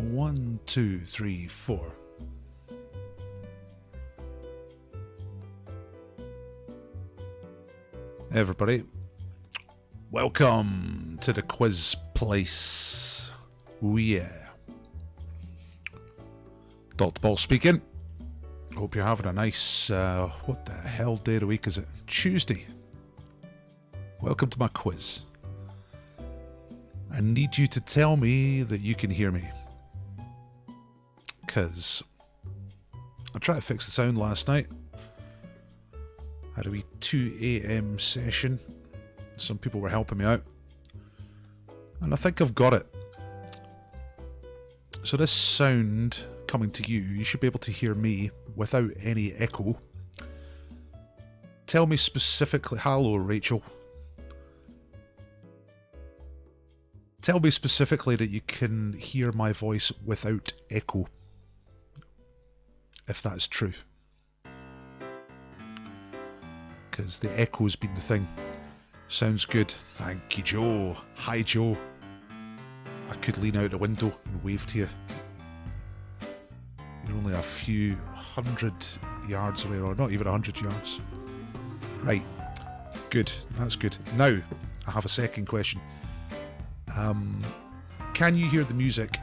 1, 2, 3, 4. Hey everybody, welcome to the quiz place. Oh yeah. Dr. Ball speaking. Hope you're having a nice, what the hell day of the week is it? Tuesday. Welcome to my quiz. I need you to tell me that you can hear me. Because I tried to fix the sound last night. Had a wee 2 AM session. Some people were helping me out. And I think I've got it. So this sound coming to you, you should be able to hear me without any echo. Tell me specifically, hello Rachel. Tell me specifically that you can hear my voice without echo. If that's true. Because the echo's been the thing. Sounds good. Thank you, Joe. Hi, Joe. I could lean out the window and wave to you. You're only a few 100 yards away, or not even 100 yards. Right. Good. That's good. Now, I have a second question. Can you hear the music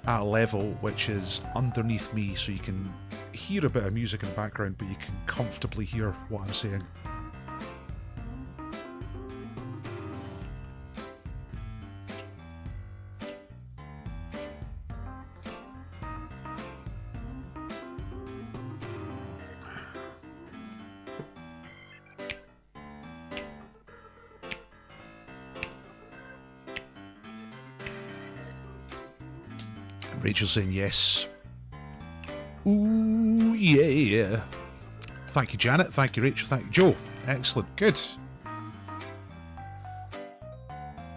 at a level which is underneath me, so you can hear a bit of music in the background, but you can comfortably hear what I'm saying? Rachel's saying yes. Ooh, yeah. Thank you, Janet. Thank you, Rachel. Thank you, Joe. Excellent. Good.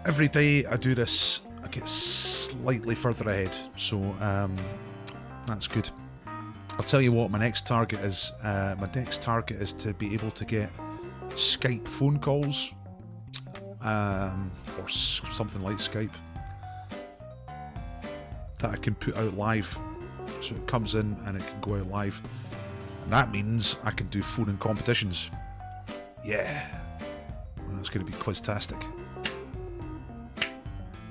Every day I do this, I get slightly further ahead. So, that's good. I'll tell you what my next target is. My next target is to be able to get Skype phone calls. Or something like Skype. That I can put out live, so it comes in and it can go out live, and that means I can do phone-in competitions. Yeah, and that's going to be quiztastic.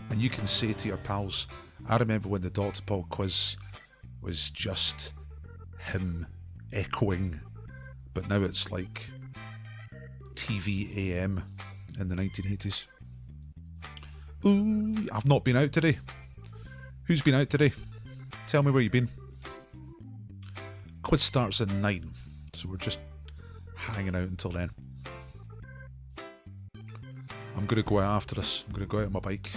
And you can say to your pals, I remember when the Dr. Paul quiz was just him echoing, but now it's like TV AM in the 1980s. Ooh, I've not been out today. Who's been out today? Tell me where you've been. Quiz starts at 9, so we're just hanging out until then. I'm going to go out after this. I'm going to go out on my bike.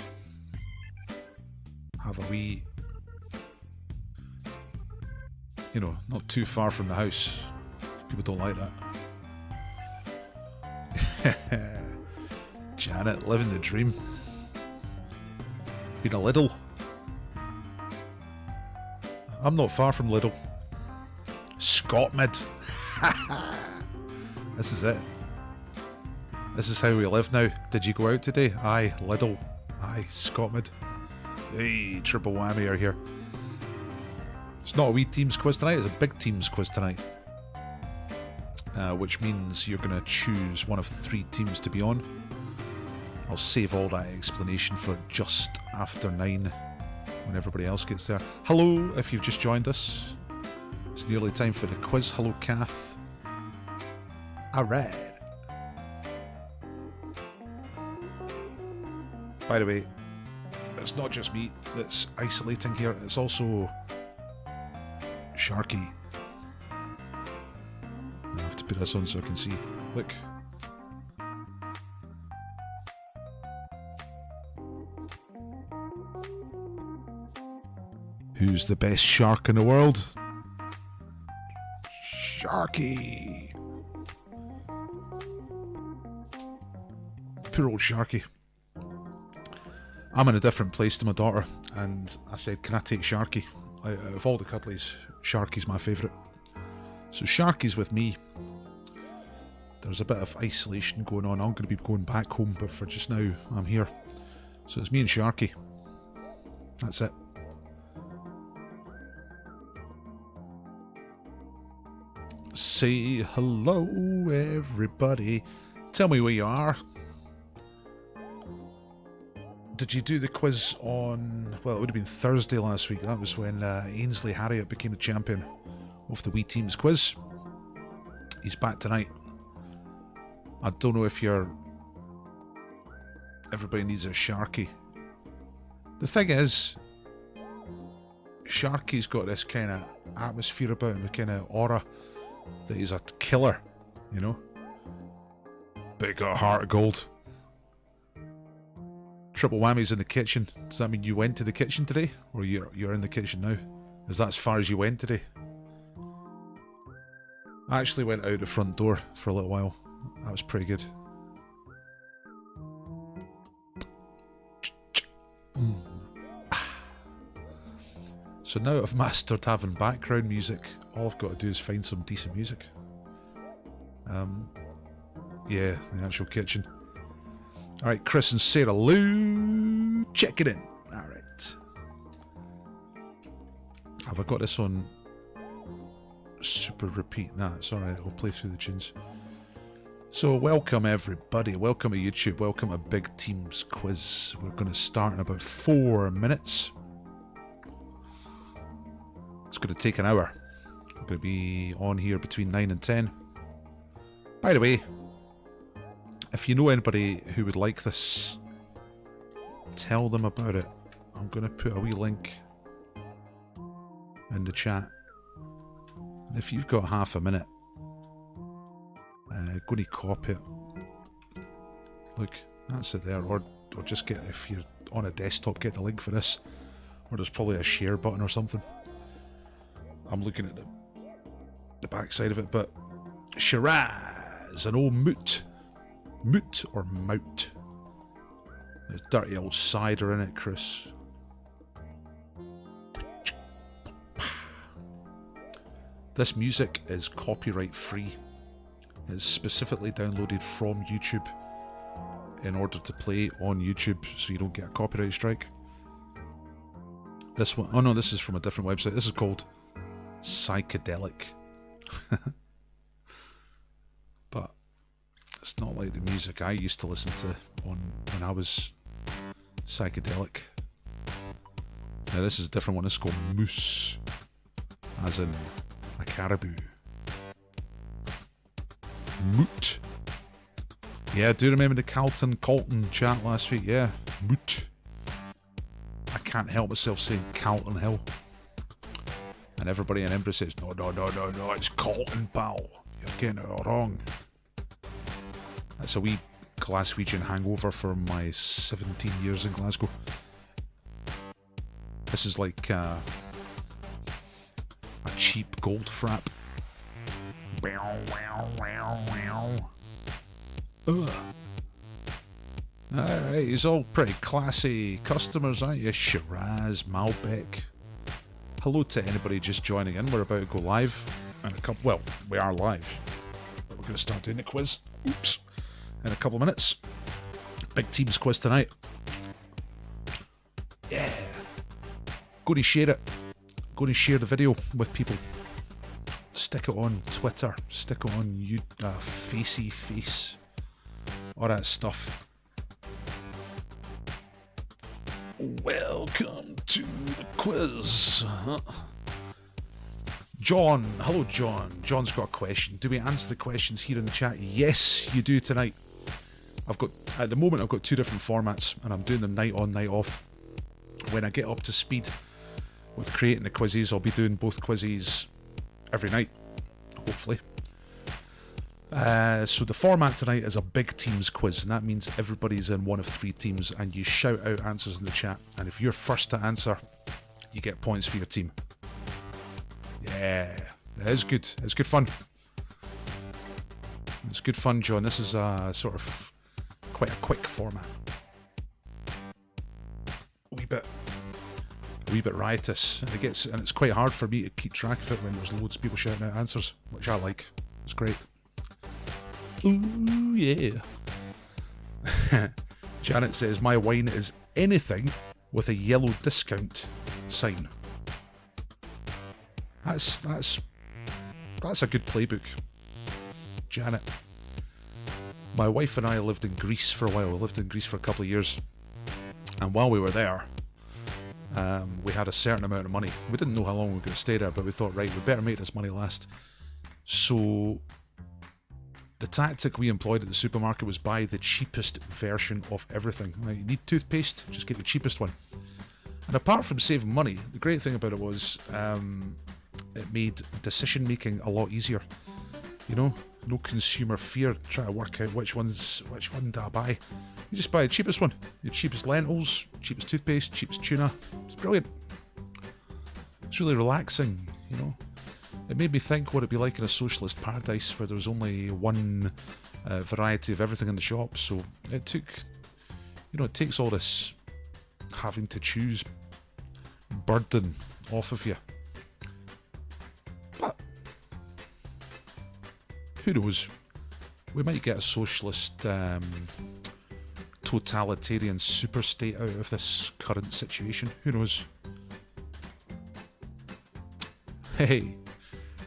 Have a wee... You know, not too far from the house. People don't like that. Janet, living the dream. Been a Lidl. I'm not far from Lidl. Scotmid. This is it. This is how we live now. Did you go out today? Aye, Lidl. Aye, Scotmid. Hey, triple whammy are here. It's not a wee teams quiz tonight, it's a big teams quiz tonight. Which means you're going to choose one of 3 teams to be on. I'll save all that explanation for just after 9. When everybody else gets there. Hello, if you've just joined us. It's nearly time for the quiz. Hello, Kath. Alright. By the way, it's not just me that's isolating here, it's also Sharky. I have to put this on so I can see. Look. Who's the best shark in the world? Sharky. Poor old Sharky. I'm in a different place to my daughter, and I said, can I take Sharky? Out of all the cuddlies, Sharky's my favourite. So Sharky's with me. There's a bit of isolation going on. I'm going to be going back home, but for just now, I'm here. So it's me and Sharky. That's it. Say hello, everybody. Tell me where you are. Did you do the quiz on... Well, it would have been Thursday last week. That was when Ainsley Harriot became the champion of the Wee Teams quiz. He's back tonight. I don't know if you're... Everybody needs a Sharky. The thing is, Sharky's got this kind of atmosphere about him, the kind of aura that he's a killer, you know? But he got a heart of gold. Triple whammies in the kitchen. Does that mean you went to the kitchen today? Or you're in the kitchen now? Is that as far as you went today? I actually went out the front door for a little while. That was pretty good. So now I've mastered having background music. All I've got to do is find some decent music. Yeah, the actual kitchen. Alright, Chris and Sarah Lou, check it in. Alright. Have I got this on super repeat? Nah, it's alright, I'll play through the tunes. So welcome everybody, welcome to YouTube, welcome to Big Teams Quiz. We're going to start in about 4 minutes. It's going to take an hour. We're going to be on here between 9 and 10. By the way, if you know anybody who would like this, tell them about it. I'm going to put a wee link in the chat. And if you've got half a minute, go to copy it. Look, that's it there. Or just get, if you're on a desktop, get the link for this. Or there's probably a share button or something. I'm looking at the back side of it, but Shiraz, an old moot. Moot or mout? There's dirty old cider in it, Chris. This music is copyright free. It's specifically downloaded from YouTube in order to play on YouTube so you don't get a copyright strike. This one, oh no, this is from a different website. This is called Psychedelic. But it's not like the music I used to listen to when I was psychedelic. Now this is a different one. This is called Moose, as in a caribou. Moot. Yeah, I do remember the Colton chat last week. Yeah, Moot. I can't help myself saying Calton Hill. And everybody in Edinburgh says, no, it's Colton, pal. You're getting it all wrong. That's a wee Glaswegian hangover from my 17 years in Glasgow. This is like a cheap gold frap. Alright, he's all pretty classy customers, aren't you? Shiraz, Malbec. Hello to anybody just joining in. We're about to go live in a couple. Well, we are live, but we're going to start doing the quiz. Oops. In a couple of minutes. Big Teams quiz tonight. Yeah. Go to share it. Go to share the video with people. Stick it on Twitter. Stick it on Facey Face. All that stuff. Welcome to the quiz. John. Hello, John. John's got a question. Do we answer the questions here in the chat? Yes, you do tonight. At the moment, I've got 2 different formats, and I'm doing them night on, night off. When I get up to speed with creating the quizzes, I'll be doing both quizzes every night, hopefully. So the format tonight is a big teams quiz, and that means everybody's in one of 3 teams, and you shout out answers in the chat, and if you're first to answer, you get points for your team. Yeah, it is good. It's good fun. It's good fun, John. This is a sort of quite a quick format. A wee bit riotous, and it's quite hard for me to keep track of it when there's loads of people shouting out answers, which I like. It's great. Ooh yeah. Janet says my wine is anything with a yellow discount sign. That's a good playbook. Janet. My wife and I lived in Greece for a while. We lived in Greece for a couple of years. And while we were there, we had a certain amount of money. We didn't know how long we were going to stay there, but we thought, right, we better make this money last. So the tactic we employed at the supermarket was buy the cheapest version of everything. Right, you need toothpaste, just get the cheapest one. And apart from saving money, the great thing about it was it made decision making a lot easier. You know, no consumer fear trying to work out which one do I buy. You just buy the cheapest one. Your cheapest lentils, cheapest toothpaste, cheapest tuna. It's brilliant. It's really relaxing, you know. It made me think what it'd be like in a socialist paradise where there was only one variety of everything in the shop. So it took, you know, it takes all this having to choose burden off of you. But who knows? We might get a socialist totalitarian super state out of this current situation. Who knows? Hey,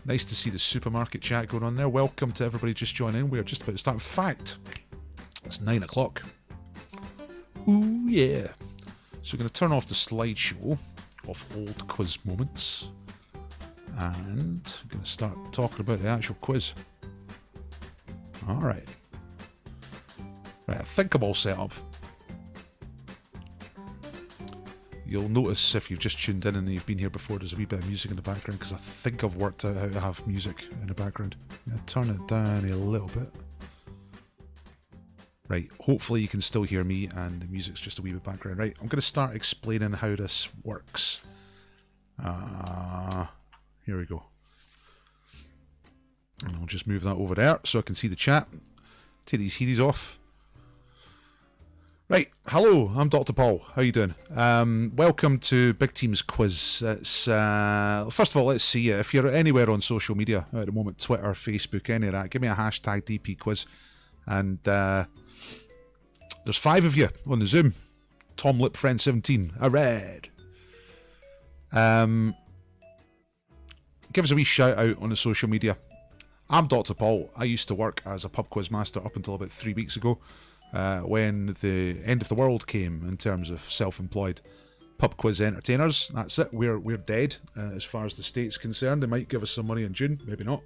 nice to see the supermarket chat going on there. Welcome to everybody just joining in. We're just about to start. In fact, it's 9 o'clock. Ooh, yeah. So we're going to turn off the slideshow of old quiz moments. And I'm going to start talking about the actual quiz. Alright. Right, I think I'm all set up. You'll notice if you've just tuned in and you've been here before, there's a wee bit of music in the background because I think I've worked out how to have music in the background. I'm going to turn it down a little bit. Right, hopefully you can still hear me and the music's just a wee bit background. Right, I'm going to start explaining how this works. Here we go. And I'll just move that over there so I can see the chat. Take these heaties off. Right, hello, I'm Dr. Paul. How you doing? Welcome to Big Team's quiz. It's first of all, let's see if you're anywhere on social media at the moment, Twitter, Facebook, any of that. Give me a hashtag DP quiz, and there's 5 of you on the Zoom. Tom Lip Friend 17. I read. Give us a wee shout out on the social media. I'm Dr. Paul. I used to work as a pub quiz master up until about 3 weeks ago. When the end of the world came in terms of self-employed pub quiz entertainers. That's it. We're dead as far as the state's concerned. They might give us some money in June, maybe not.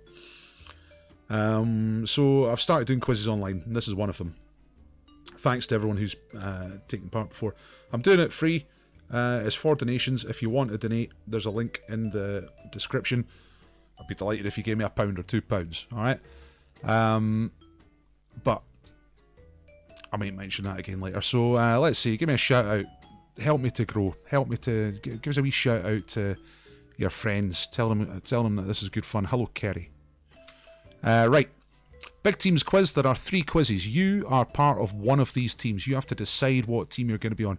So I've started doing quizzes online, and this is one of them. Thanks to everyone who's taken part before. I'm doing it free. It's for donations. If you want to donate, there's a link in the description. I'd be delighted if you gave me £1 or £2. All right. But I might mention that again later. So let's see. Give me a shout out. Help me to grow. Help me to give us a wee shout out to your friends. Tell them that this is good fun. Hello, Kerry. Right. Big Teams quiz. There are 3 quizzes. You are part of one of these teams. You have to decide what team you're going to be on.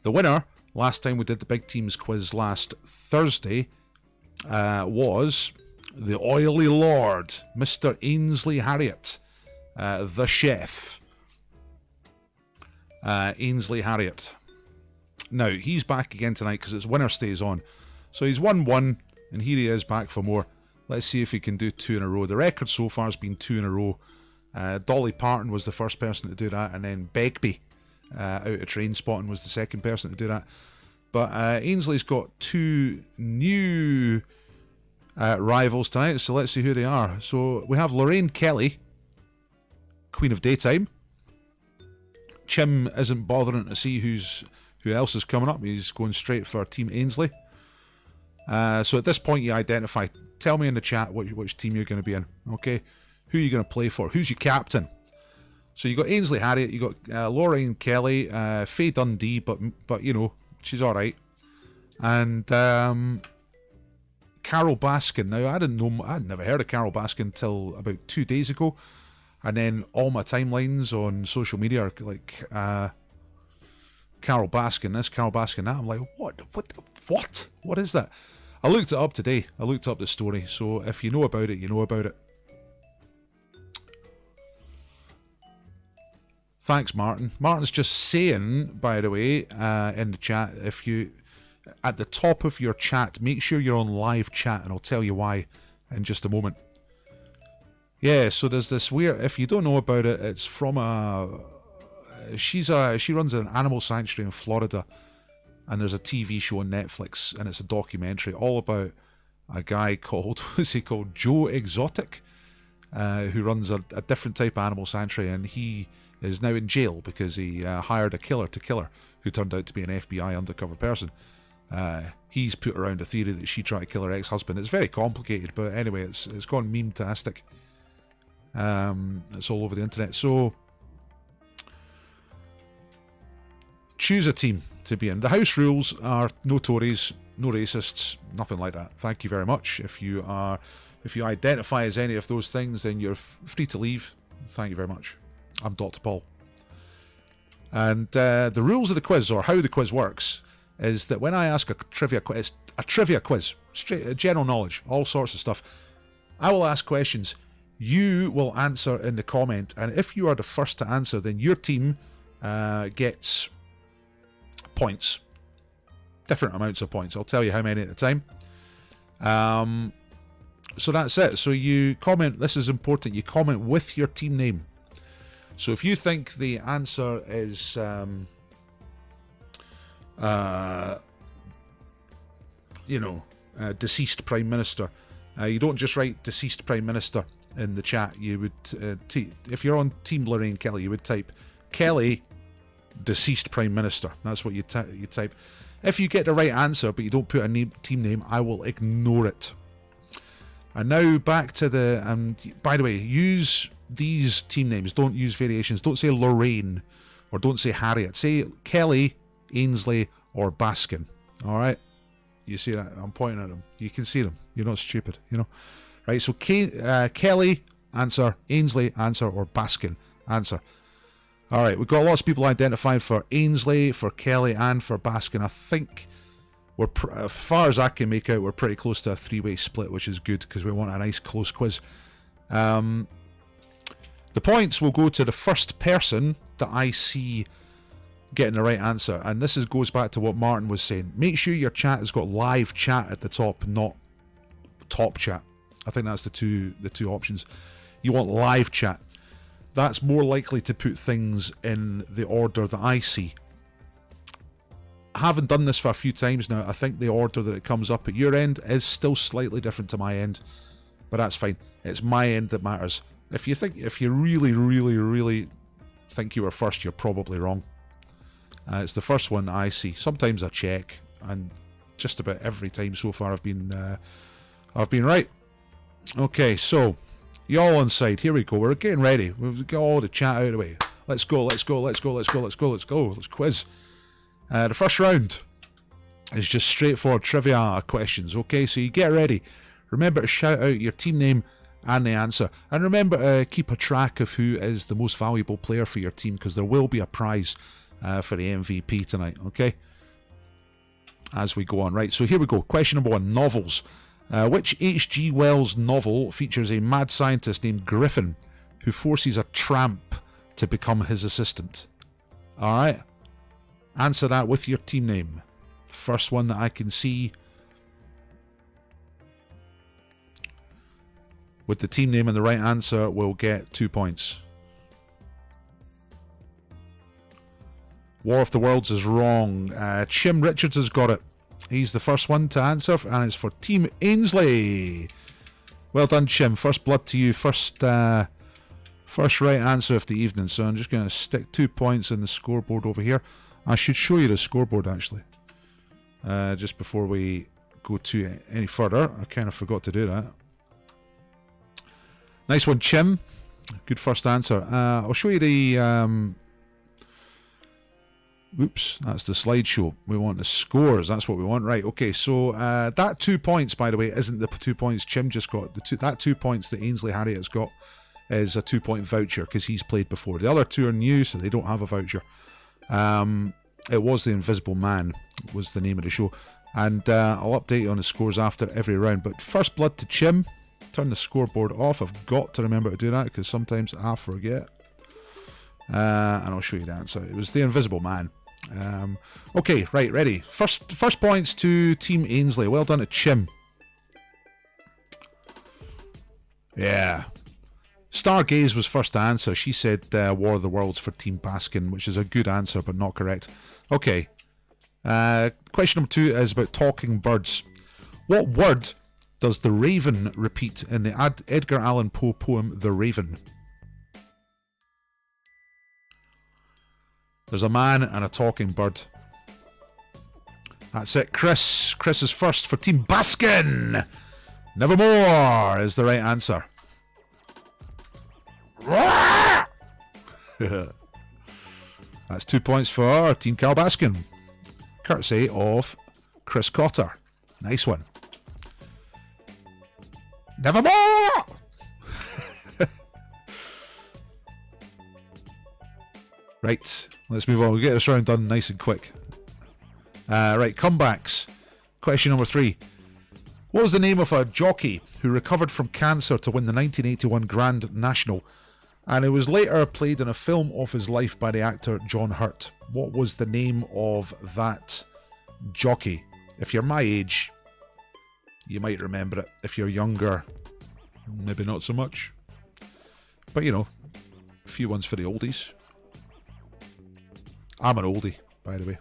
The winner, last time we did the Big Teams quiz last Thursday, was the Oily Lord, Mr. Ainsley Harriot, the chef. Ainsley Harriot. Now, he's back again tonight because it's winner stays on. So he's won 1, and here he is back for more. Let's see if he can do 2 in a row. The record so far has been 2 in a row. Dolly Parton was the first person to do that, and then Begbie out of Train Spotting was the second person to do that. But Ainsley's got 2 new rivals tonight, so let's see who they are. So we have Lorraine Kelly, Queen of Daytime. Chim isn't bothering to see who else is coming up. He's going straight for Team Ainsley. So at this point, you identify. Tell me in the chat which team you're going to be in. Okay, who are you going to play for? Who's your captain? So you got Ainsley Harriot, you got Lorraine Kelly, Faye Dundee, but you know she's all right, and Carol Baskin. Now I'd never heard of Carol Baskin until about 2 days ago. And then all my timelines on social media are like Carol Baskin this, Carol Baskin that. I'm like, what is that? I looked it up today. I looked up the story. So if you know about it, you know about it. Thanks, Martin. Martin's just saying, by the way, in the chat, if you, at the top of your chat, make sure you're on live chat, and I'll tell you why in just a moment. Yeah, so there's this weird, if you don't know about it, it's from she runs an animal sanctuary in Florida, and there's a TV show on Netflix, and it's a documentary all about a guy called, what's he called, Joe Exotic, who runs a different type of animal sanctuary, and he is now in jail because he hired a killer to kill her, who turned out to be an FBI undercover person. He's put around a theory that she tried to kill her ex-husband. It's very complicated, but anyway, it's gone meme-tastic. It's all over the internet. So choose a team to be in. The house rules are no Tories, no racists, nothing like that. Thank you very much. If you identify as any of those things, then you're free to leave. Thank you very much. I'm Dr. Paul. And the rules of the quiz, or how the quiz works, is that when I ask a trivia quiz, straight general knowledge, all sorts of stuff, I will ask questions. You will answer in the comment, and if you are the first to answer, then your team gets points. Different amounts of points. I'll tell you how many at a time. So that's it. So you comment, this is important, you comment with your team name. So if you think the answer is deceased Prime Minister, you don't just write deceased Prime Minister in the chat. You would, if you're on Team Lorraine Kelly, you would type Kelly deceased Prime Minister. That's what you type. If you get the right answer but you don't put a team name, I will ignore it. And now back to the, by the way, use these team names. Don't use variations. Don't say Lorraine or don't say Harriet. Say Kelly, Ainsley or Baskin. All right? You see that? I'm pointing at them. You can see them. You're not stupid, you know? Right, so Kelly, answer. Ainsley, answer. Or Baskin, answer. All right, we've got lots of people identified for Ainsley, for Kelly, and for Baskin. I think we're, as far as I can make out, we're pretty close to a three-way split, which is good because we want a nice close quiz. The points will go to the first person that I see getting the right answer, and this goes back to what Martin was saying. Make sure your chat has got live chat at the top, not top chat. I think that's the two options. You want live chat. That's more likely to put things in the order that I see. I haven't done this for a few times now. I think the order that it comes up at your end is still slightly different to my end, but that's fine. It's my end that matters. If you really, really, really think you were first, you're probably wrong. It's the first one I see. Sometimes I check, and just about every time so far I've been right. Okay, so you all on side. Here we go. We're getting ready. We've got all the chat out of the way. Let's go. Let's quiz. The first round is just straightforward trivia questions. Okay, so you get ready. Remember to shout out your team name and the answer. And remember to keep a track of who is the most valuable player for your team, because there will be a prize for the MVP tonight, okay? As we go on. Right, so here we go. Question number 1, novels. Which H.G. Wells novel features a mad scientist named Griffin who forces a tramp to become his assistant? Alright? Answer that with your team name. First one that I can see with the team name and the right answer will get 2 points. War of the Worlds is wrong. Chim Richards has got it. He's the first one to answer, and it's for Team Ainsley. Well done, Chim. First blood to you. First right answer of the evening. So I'm just going to stick 2 points in the scoreboard over here. I should show you the scoreboard, actually. Just before we go to any further. I kind of forgot to do that. Nice one, Chim. Good first answer. I'll show you the... Oops, that's the slideshow. We want the scores. That's what we want. Right, okay, so that 2 points, by the way, isn't the 2 points Chim just got. That 2 points that Ainsley Harriot has got is a 2 point voucher because he's played before. The other two are new, so they don't have a voucher. It was The Invisible Man, was the name of the show. And I'll update you on the scores after every round. But first blood to Chim. Turn the scoreboard off. I've got to remember to do that because sometimes I forget. And I'll show you the answer. It was The Invisible Man. Okay, right, ready. First points to Team Ainsley. Well done to Chim. Yeah. Stargaze was first to answer. She said War of the Worlds for Team Baskin, which is a good answer, but not correct. Okay. Question number 2 is about talking birds. What word does the raven repeat in the Edgar Allan Poe poem The Raven? There's a man and a talking bird. That's it, Chris. Chris is first for Team Baskin. Nevermore is the right answer. That's 2 points for Team Carl Baskin, courtesy of Chris Cotter. Nice one. Nevermore! Right, let's move on. We'll get this round done nice and quick. Right, comebacks. Question number 3. What was the name of a jockey who recovered from cancer to win the 1981 Grand National, and it was later played in a film of his life by the actor John Hurt? What was the name of that jockey? If you're my age, you might remember it. If you're younger, maybe not so much. But you know, a few ones for the oldies. I'm an oldie, by the way.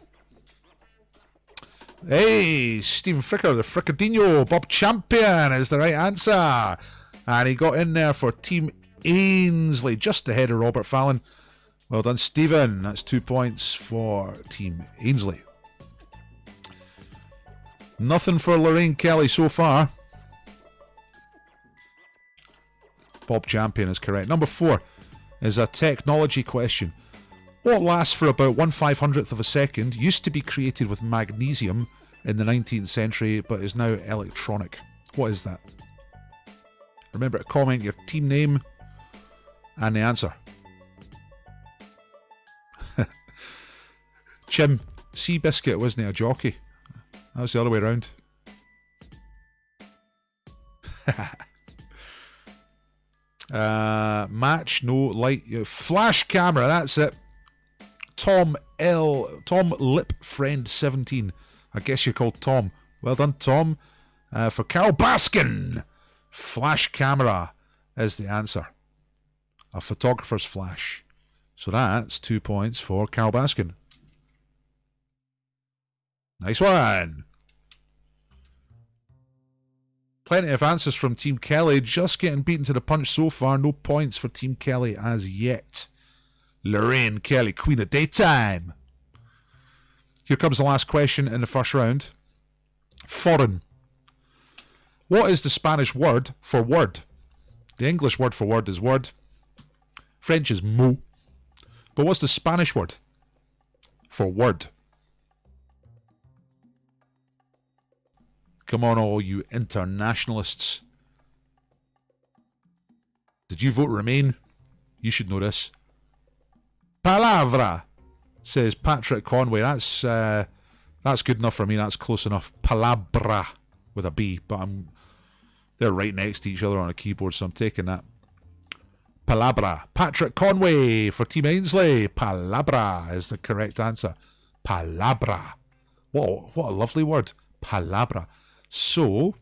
Hey, Stephen Fricker, the Frickardino, Bob Champion is the right answer. And he got in there for Team Ainsley, just ahead of Robert Fallon. Well done, Stephen. That's 2 points for Team Ainsley. Nothing for Lorraine Kelly so far. Bob Champion is correct. Number 4 is a technology question. What lasts for about 1/500th of a second used to be created with magnesium in the 19th century but is now electronic? What is that? Remember to comment your team name and the answer. Chim, Seabiscuit wasn't he a jockey? That was the other way around. Match, no light, flash camera, that's it. Tom Lip Friend 17. I guess you're called Tom. Well done, Tom. For Carol Baskin, flash camera is the answer. A photographer's flash. So that's 2 points for Carol Baskin. Nice one. Plenty of answers from Team Kelly. Just getting beaten to the punch so far. No points for Team Kelly as yet. Lorraine Kelly, Queen of Daytime. Here comes the last question in the first round. Foreign. What is the Spanish word for word? The English word for word is word. French is mot. But what's the Spanish word for word? Come on, all you internationalists. Did you vote Remain? You should know this. Palabra, says Patrick Conway. That's good enough for me. That's close enough. Palabra with a B, but they're right next to each other on a keyboard, so I'm taking that. Palabra. Patrick Conway for Team Ainsley. Palabra is the correct answer. Palabra. What a lovely word. Palabra. So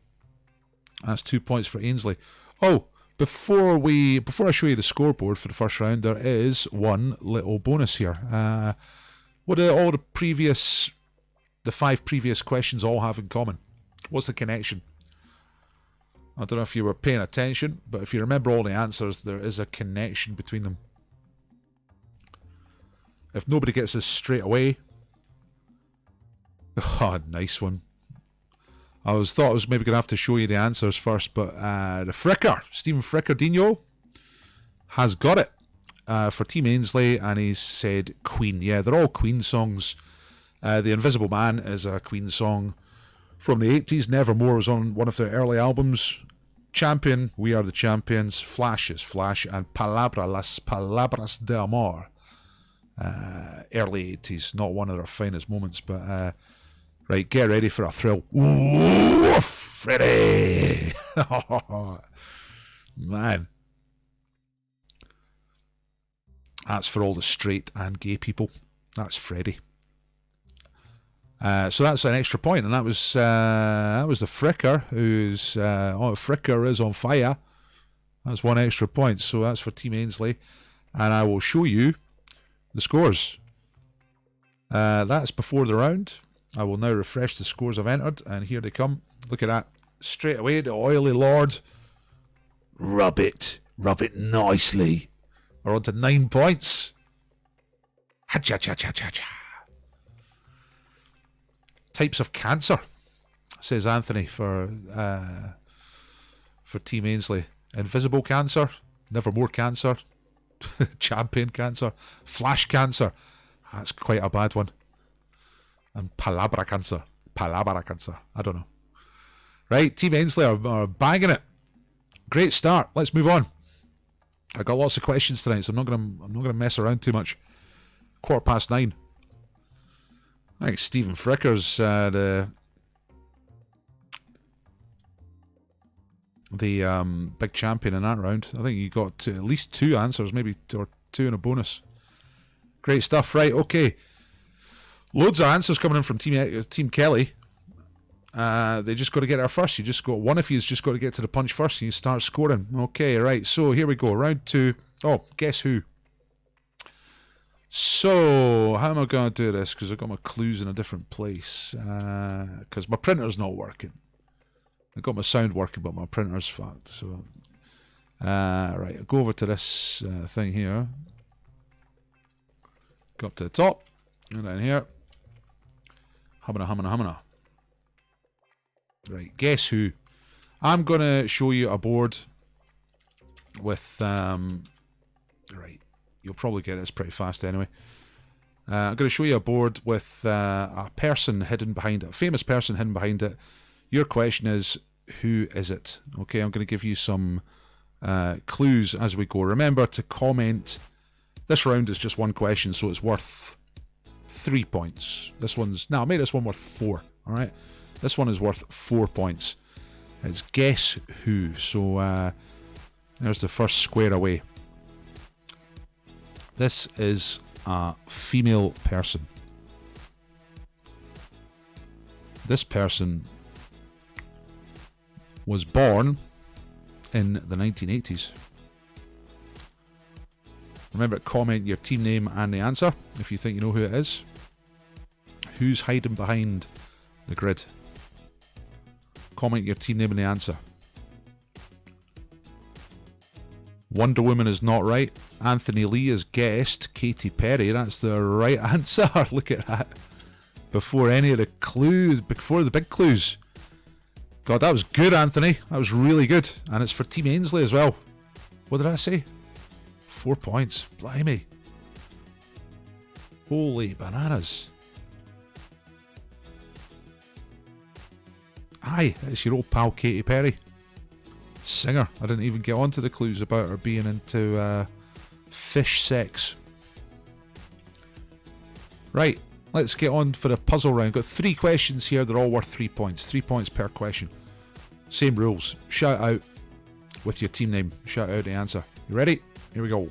that's 2 points for Ainsley. Oh, Before I show you the scoreboard for the first round, there is one little bonus here. What do all the 5 previous questions all have in common? What's the connection? I don't know if you were paying attention, but if you remember all the answers, there is a connection between them. If nobody gets this straight away... Oh, nice one. I thought I was maybe going to have to show you the answers first, but the Fricker, Stephen Frickardino, has got it for Team Ainsley, and he's said Queen. Yeah, they're all Queen songs. The Invisible Man is a Queen song from the 80s. Nevermore was on one of their early albums. Champion, We Are the Champions. Flash is Flash. And Palabra, Las Palabras de Amor. Early 80s, not one of their finest moments, but... Right, get ready for a thrill. Woof, Freddy! Man. That's for all the straight and gay people. That's Freddy. So that's an extra point, and that was the Fricker, who's... Fricker is on fire. That's 1 extra point. So that's for Team Ainsley. And I will show you the scores. That's before the round. I will now refresh the scores I've entered. And here they come. Look at that. Straight away, the Oily Lord. Rub it. Rub it nicely. We're on to 9 points. Ha-cha-cha-cha-cha-cha. Types of cancer, says Anthony for Team Ainsley. Invisible cancer, nevermore cancer, champion cancer, flash cancer. That's quite a bad one. And palabra cancer. Palabra cancer. I don't know. Right, Team Ainsley are banging it. Great start. Let's move on. I got lots of questions tonight, so I'm not gonna mess around too much. 9:15. I think Stephen Fricker's the big champion in that round. I think you got at least 2 answers, maybe or 2 in a bonus. Great stuff. Right, okay. Loads of answers coming in from Team Kelly. They just got to get there first. You just got one of you's just got to get to the punch first and you start scoring. Okay, right. So here we go. Round 2. Oh, guess who? So how am I going to do this? Because I've got my clues in a different place. Because my printer's not working. I've got my sound working, but my printer's fucked. So, right. I'll go over to this thing here. Go up to the top. And down here. Humana. Right, guess who? I'm going to show you a board with, right, you'll probably get this pretty fast anyway. I'm going to show you a board with a person hidden behind it, a famous person hidden behind it. Your question is, who is it? Okay, I'm going to give you some clues as we go. Remember to comment. This round is just one question, so it's worth 3 points. I made this one worth 4, all right? This one is worth 4 points. It's guess who. So there's the first square away. This is a female person. This person was born in the 1980s. Remember to comment your team name and the answer if you think you know who it is. Who's hiding behind the grid? Comment your team name and the answer. Wonder Woman is not right. Anthony Lee has guessed Katy Perry. That's the right answer. Look at that. Before any of the clues, before the big clues. God, that was good, Anthony. That was really good. And it's for Team Ainsley as well. What did I say? 4 points. Blimey. Holy bananas. Aye, it's your old pal Katy Perry. Singer. I didn't even get onto the clues about her being into fish sex. Right, let's get on for the puzzle round. Got 3 questions here. They're all worth 3 points. 3 points per question. Same rules. Shout out with your team name. Shout out the answer. You ready? Here we go.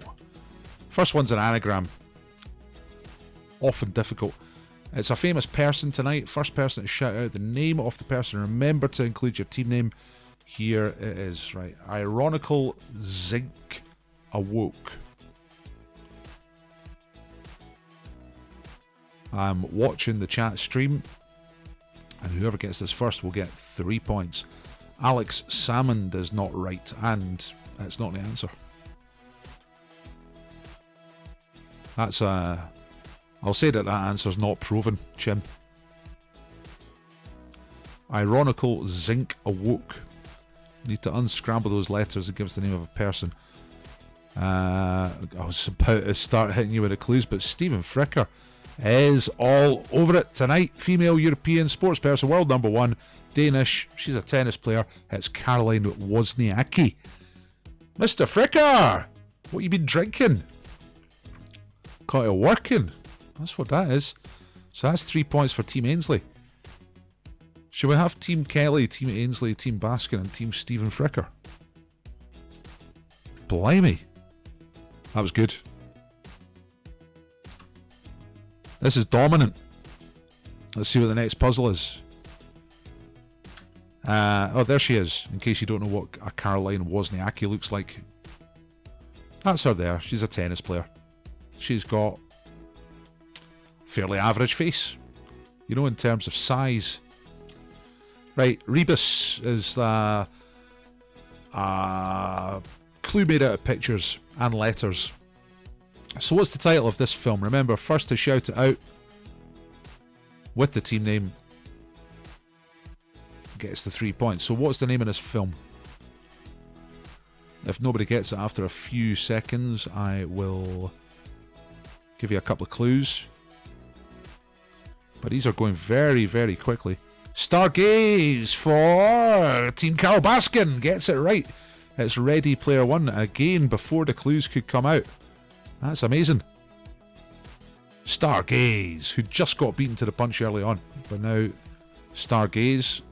First one's an anagram. Often difficult. It's a famous person tonight. First person to shout out the name of the person. Remember to include your team name. Here it is. Right. IRONICAL ZINC AWOKE. I'm watching the chat stream. And whoever gets this first will get 3 points. Alex Salmond is not right. And that's not the answer. That's I'll say that answer's not proven, Chim. IRONICAL ZINC AWOKE. Need to unscramble those letters. It gives the name of a person. I was about to start hitting you with the clues, but Stephen Fricker is all over it tonight. Female European sports person, world number 1, Danish. She's a tennis player. It's Caroline Wozniacki. Mr. Fricker, what you been drinking? Got it working. That's what that is. So that's 3 points for Team Ainsley. Should we have Team Kelly, Team Ainsley, Team Baskin, and Team Stephen Fricker? Blimey. That was good. This is dominant. Let's see what the next puzzle is. Oh, there she is, in case you don't know what a Caroline Wozniacki looks like. That's her there. She's a tennis player. She's got fairly average face, you know, in terms of size. Right, Rebus is a clue made out of pictures and letters. So what's the title of this film? Remember, first to shout it out with the team name gets the 3 points. So what's the name of this film? If nobody gets it after a few seconds, I will give you a couple of clues. But these are going very, very quickly. Stargaze for Team Carol Baskin. Gets it right. It's Ready Player One. Again, before the clues could come out. That's amazing. Stargaze, who just got beaten to the punch early on. But now Stargaze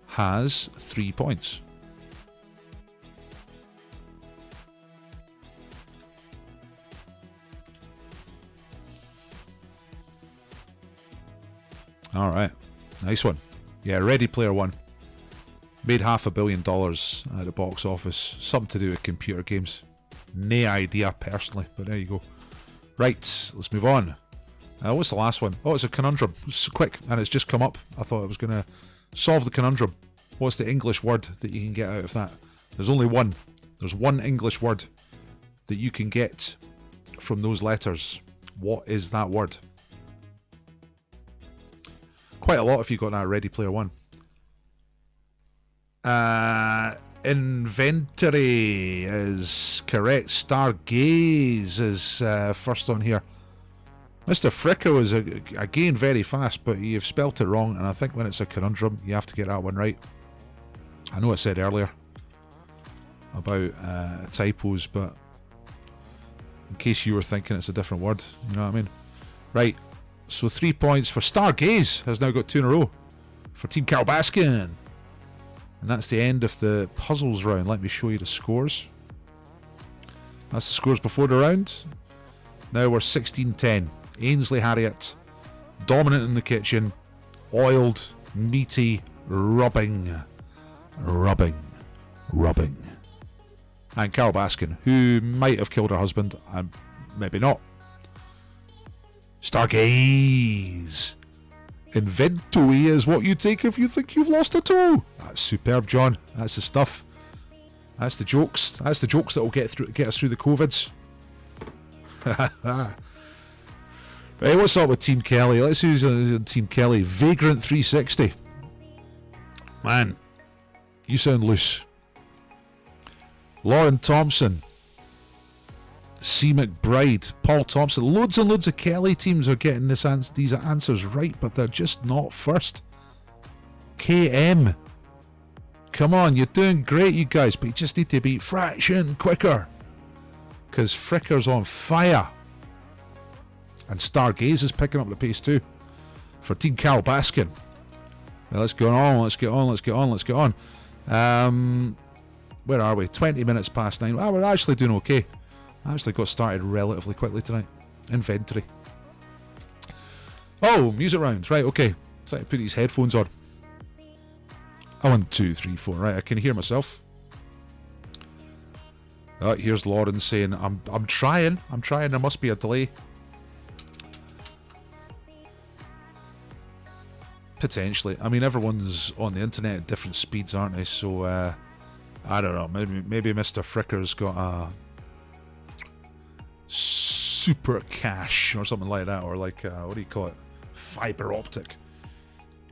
has 3 points. All right, nice one. Yeah, Ready Player One made $500 million at the box office. Something to do with computer games. No idea personally, but there you go. Right, let's move on. What's the last one? Oh, it's a conundrum. It's quick, and it's just come up. I thought I was going to solve the conundrum. What's the English word that you can get out of that? There's only one. There's one English word that you can get from those letters. What is that word? Quite a lot if you got that Ready Player One. Inventory is correct. Stargaze is first on here. Mr. Fricker was again very fast, but you've spelt it wrong, and I think when it's a conundrum, you have to get that one right. I know I said earlier about typos, but in case you were thinking it's a different word, you know what I mean? Right, so 3 points for Stargaze, has now got 2 in a row for Team Carol Baskin. And that's the end of the puzzles round. Let me show you the scores. That's the scores before the round. Now we're 16-10. Ainsley Harriot, dominant in the kitchen, oiled, meaty, rubbing. And Carol Baskin, who might have killed her husband, and maybe not. Stargaze. Inventory is what you take if you think you've lost a toe. That's superb, John. That's the stuff. That's the jokes. That's the jokes that will get us through the COVIDs. Hey, what's up with Team Kelly? Let's use Team Kelly. Vagrant 360. Man, you sound loose. Lauren Thompson. C. McBride. Paul Thompson. Loads and loads of Kelly teams are getting these answers right, but they're just not first. KM. Come on, you're doing great, you guys, but you just need to be fraction quicker. Because Fricker's on fire. And Stargaze is picking up the pace too for Team Carol Baskin. Now let's get on. Where are we? 20 minutes past 9. Well, we're actually doing okay. I actually got started relatively quickly tonight. Inventory. Oh, music round. Right, okay. Let's put these headphones on. 1, 2, 3, 4. Right, I can hear myself. Here's Lauren saying, I'm trying. There must be a delay. Potentially. I mean, everyone's on the internet at different speeds, aren't they? So, I don't know. Maybe Mr. Fricker's got a super cache or something like that, or like, what do you call it? Fiber optic.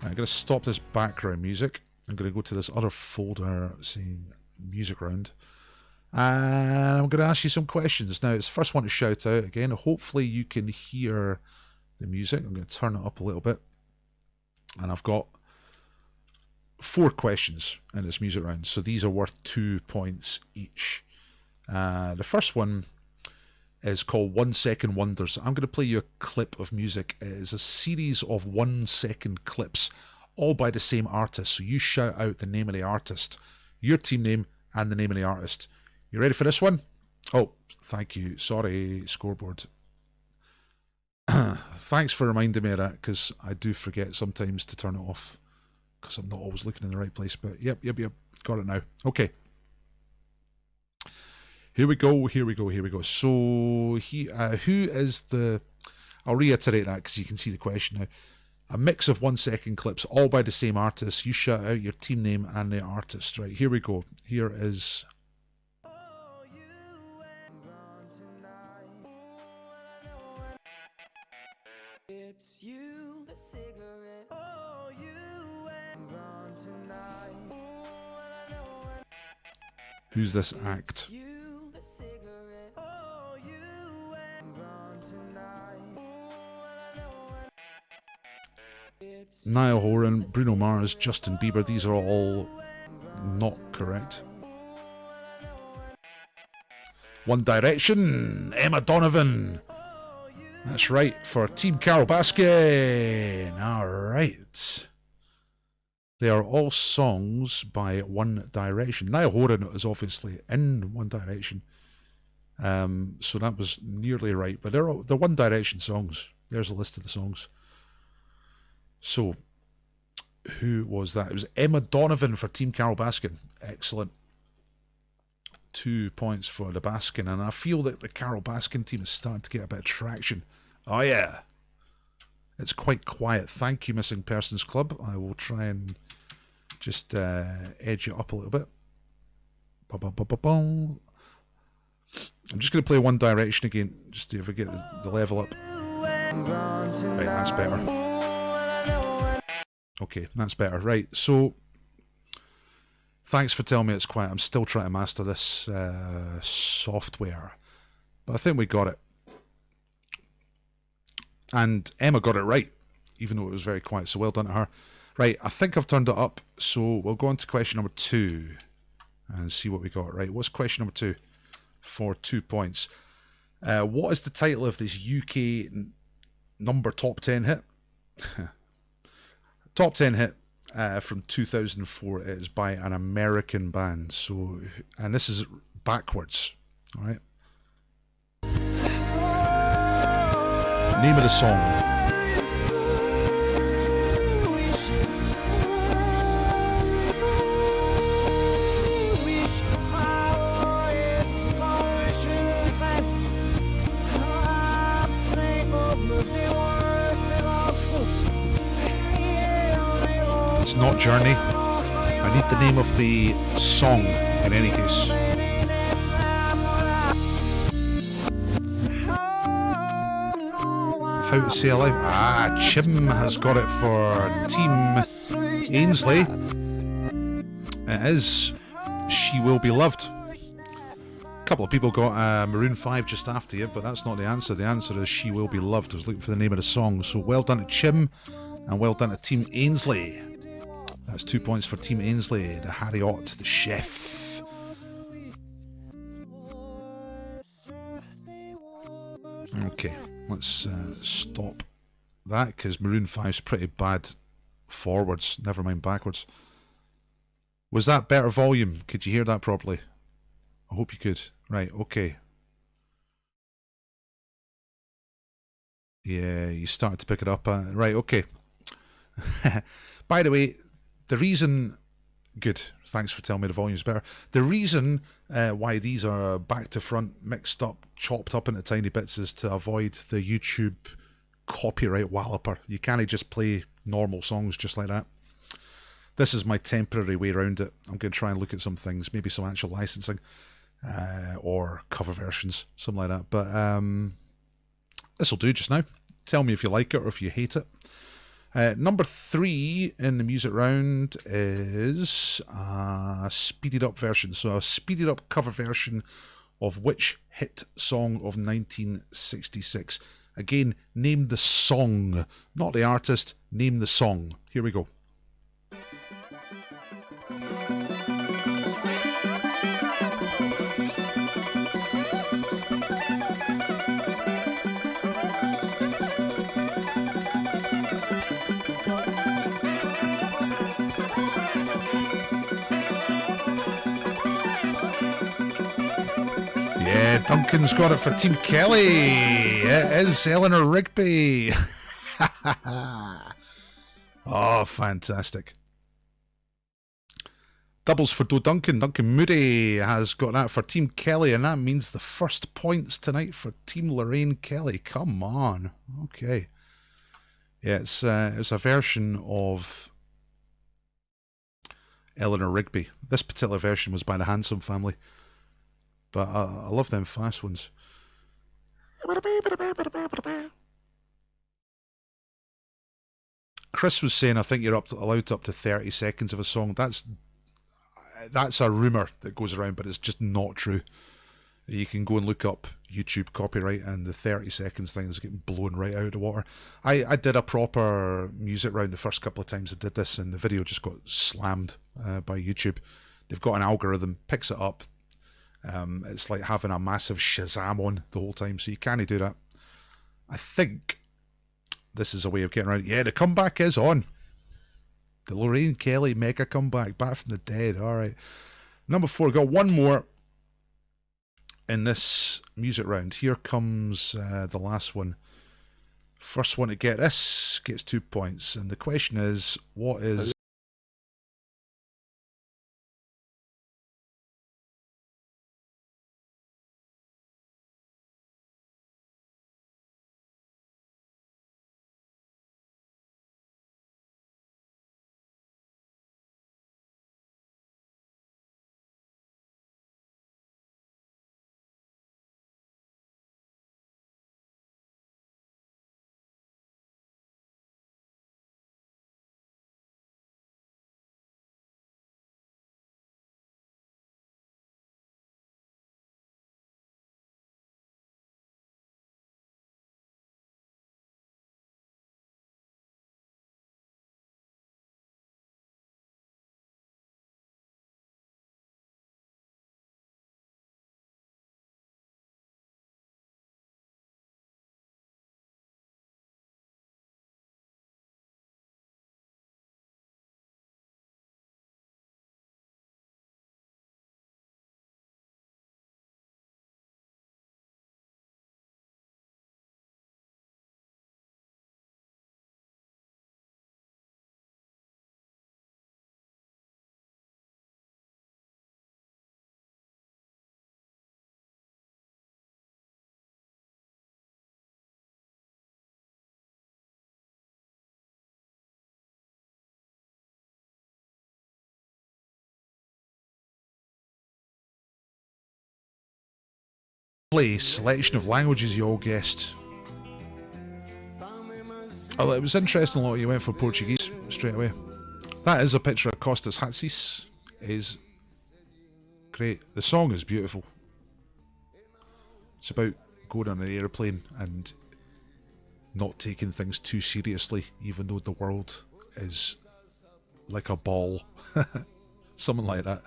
Right, I'm going to stop this background music. I'm going to go to this other folder saying music round. And I'm going to ask you some questions. Now, it's the first one to shout out again. Hopefully you can hear the music. I'm going to turn it up a little bit. And I've got 4 questions in this music round. So these are worth 2 points each. The first one is called 1 Second Wonders. I'm going to play you a clip of music. It is a series of 1 second clips, all by the same artist. So you shout out the name of the artist, your team name, and the name of the artist. You ready for this one? Oh, thank you. Sorry, scoreboard. Thanks for reminding me of that, because I do forget sometimes to turn it off. because I'm not always looking in the right place. But yep. Got it now. Okay. Here we go. So, who is the... I'll reiterate that because you can see the question now. A mix of 1 second clips, all by the same artist. You shout out your team name and the artist. Right, here we go. Here is... It's you, a cigarette. Oh, you and gone tonight. Who's this act? You, a cigarette. Oh, you and gone tonight. Niall Horan, Bruno Mars, Justin Bieber. These are all not correct. One Direction, Emma Donovan. That's right, for Team Carol Baskin. Alright. They are all songs by One Direction. Niall Horan is obviously in One Direction. So that was nearly right. But they're One Direction songs. There's a list of the songs. So, who was that? It was Emma Donovan for Team Carol Baskin. Excellent. 2 points for the Baskin. And I feel that the Carol Baskin team is starting to get a bit of traction. Oh, yeah. It's quite quiet. Thank you, Missing Persons Club. I will try and just edge it up a little bit. I'm just going to play One Direction again, just to get the level up. Right, that's better. Okay, that's better. Right, so thanks for telling me it's quiet. I'm still trying to master this software, but I think we got it. And Emma got it right, even though it was very quiet, so well done to her. Right, I think I've turned it up, so we'll go on to question number 2 and see what we got. Right, what's question number 2 for 2 points? What is the title of this UK number top 10 hit? Top 10 hit from 2004. It is by an American band. So, and this is backwards. All right. Name of the song. It's not Journey. I need the name of the song in any case. How to Stay Alive. Ah, Chim has got it for Team Ainsley. It is She Will Be Loved. A couple of people got Maroon 5 just after you, but that's not the answer. The answer is She Will Be Loved. I was looking for the name of the song. So well done to Chim and well done to Team Ainsley. That's 2 points for Team Ainsley, the Harriot, the chef. Okay, let's stop that because Maroon 5's pretty bad forwards, never mind backwards. Was that better volume? Could you hear that properly? I hope you could. Right, okay. Yeah, you started to pick it up. Right, okay. By the way, the reason... Good, thanks for telling me the volume's better. The reason why these are back to front, mixed up, chopped up into tiny bits is to avoid the YouTube copyright walloper. You can't just play normal songs just like that. This is my temporary way around it. I'm going to try and look at some things, maybe some actual licensing or cover versions, something like that. But this will do just now. Tell me if you like it or if you hate it. Number 3 in the music round is a speeded up version. So a speeded up cover version of which hit song of 1966? Again, name the song, not the artist, name the song. Here we go. Yeah, Duncan's got it for Team Kelly. It is Eleanor Rigby. Oh, fantastic. Doubles for Do Duncan. Duncan Moody has got that for Team Kelly, and that means the first points tonight for Team Lorraine Kelly. Come on. Okay. Yeah, it's a version of Eleanor Rigby. This particular version was by the Handsome family, but I love them fast ones. Chris was saying, I think you're allowed up to 30 seconds of a song. That's a rumour that goes around, but it's just not true. You can go and look up YouTube copyright, and the 30 seconds thing is getting blown right out of the water. I did a proper music round the first couple of times I did this, and the video just got slammed by YouTube. They've got an algorithm, picks it up. It's like having a massive Shazam on the whole time, so you can't do that. I think this is a way of getting around. Yeah, the comeback is on. The Lorraine Kelly mega comeback, back from the dead. All right. Number 4, got one more in this music round. Here comes the last one. First one to get this gets 2 points. And the question is, what is... Selection of languages you all guessed. Oh, it was interesting a lot you went for Portuguese straight away. That is a picture of Costas Hatsis. It is great. The song is beautiful. It's about going on an aeroplane and not taking things too seriously, even though the world is like a ball. Something like that.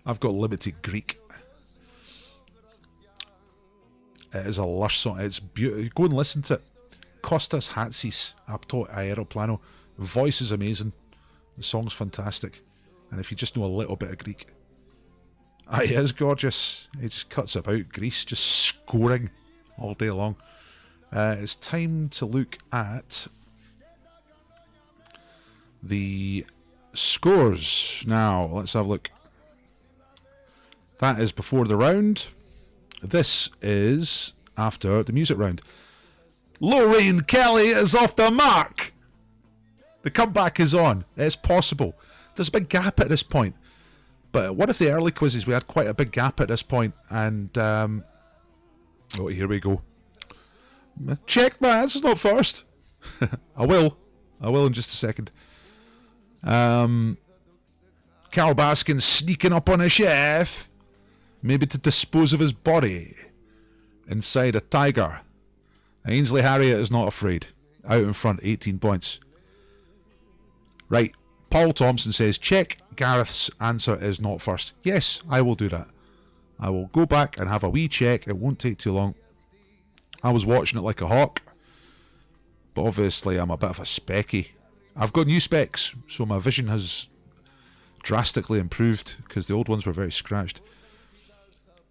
I've got limited Greek. It is a lush song. It's beautiful. Go and listen to it. Costas Hatsis, Apto Aeroplano. The voice is amazing. The song's fantastic. And if you just know a little bit of Greek, he is gorgeous. He just cuts about Greece, just scoring all day long. It's time to look at the scores. Now, let's have a look. That is before the round. This is after the music round. Lorraine Kelly is off the mark. The comeback is on. It's possible. There's a big gap at this point. But one of the early quizzes, we had quite a big gap at this point. And, oh, here we go. Check my answers not first. I will in just a second. Carl Baskin sneaking up on a chef. Maybe to dispose of his body inside a tiger. Ainsley Harriot is not afraid. Out in front, 18 points. Right, Paul Thompson says, check Gareth's answer is not first. Yes, I will do that. I will go back and have a wee check. It won't take too long. I was watching it like a hawk. But obviously I'm a bit of a specky. I've got new specs, so my vision has drastically improved because the old ones were very scratched.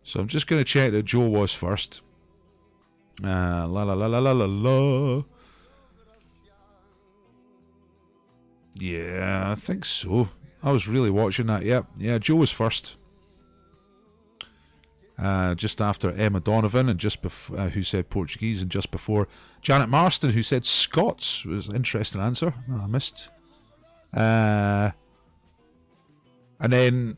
So I'm just going to check that Joe was first. La la la la la la la. Yeah, I think so. I was really watching that. Yep. Yeah, Joe was first. Just after Emma Donovan, and just who said Portuguese, and just before Janet Marston, who said Scots. It was an interesting answer. Oh, I missed. And then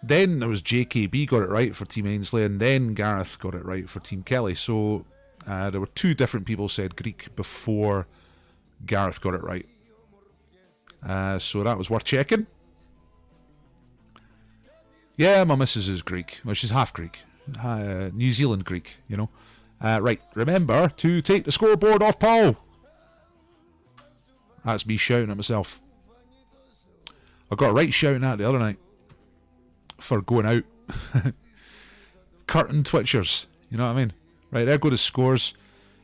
there was JKB got it right for Team Ainsley, and then Gareth got it right for Team Kelly. So there were two different people said Greek before Gareth got it right. So that was worth checking. Yeah, my missus is Greek. Well, she's half Greek. New Zealand Greek, you know. Right, remember to take the scoreboard off Paul. That's me shouting at myself. I got a right shouting at the other night for going out. Curtain twitchers, you know what I mean? Right, there go the scores.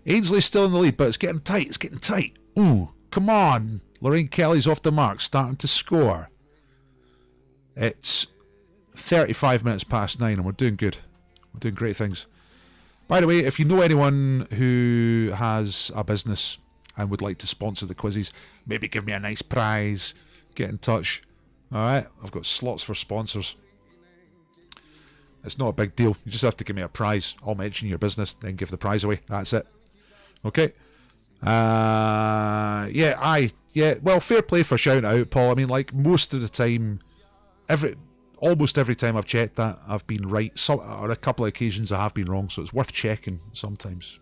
Ainsley's still in the lead, but it's getting tight. It's getting tight. Ooh, come on. Lorraine Kelly's off the mark, starting to score. It's 35 minutes past 9 and we're doing good. We're doing great things. By the way, if you know anyone who has a business and would like to sponsor the quizzes, maybe give me a nice prize, get in touch. Alright, I've got slots for sponsors. It's not a big deal. You just have to give me a prize. I'll mention your business, then give the prize away. That's it. Okay. Well, fair play for shouting out, Paul. I mean, like, most of the time, almost every time I've checked that, I've been right. Or a couple of occasions I have been wrong, so it's worth checking sometimes.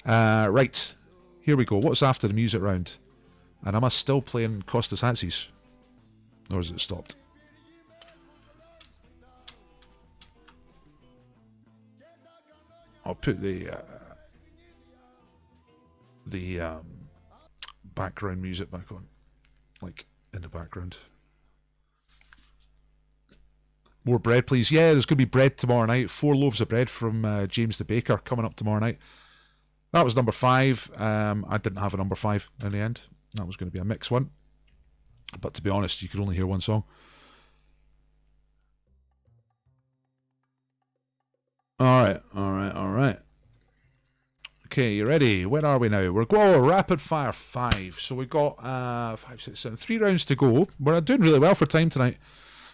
Right, here we go. What's after the music round? And am I still playing Costas Hatsis? Or has it stopped? I'll put the background music back on, like in the background. More bread, please. Yeah, there's going to be bread tomorrow night. 4 loaves of bread from James the Baker coming up tomorrow night. That was number 5. I didn't have a number 5 in the end. That was going to be a mixed one. But to be honest, you could only hear one song. Alright. Okay, you ready? Where are we now? We're going rapid fire 5. So we've got 5, 6, 7, 3 rounds to go. We're doing really well for time tonight.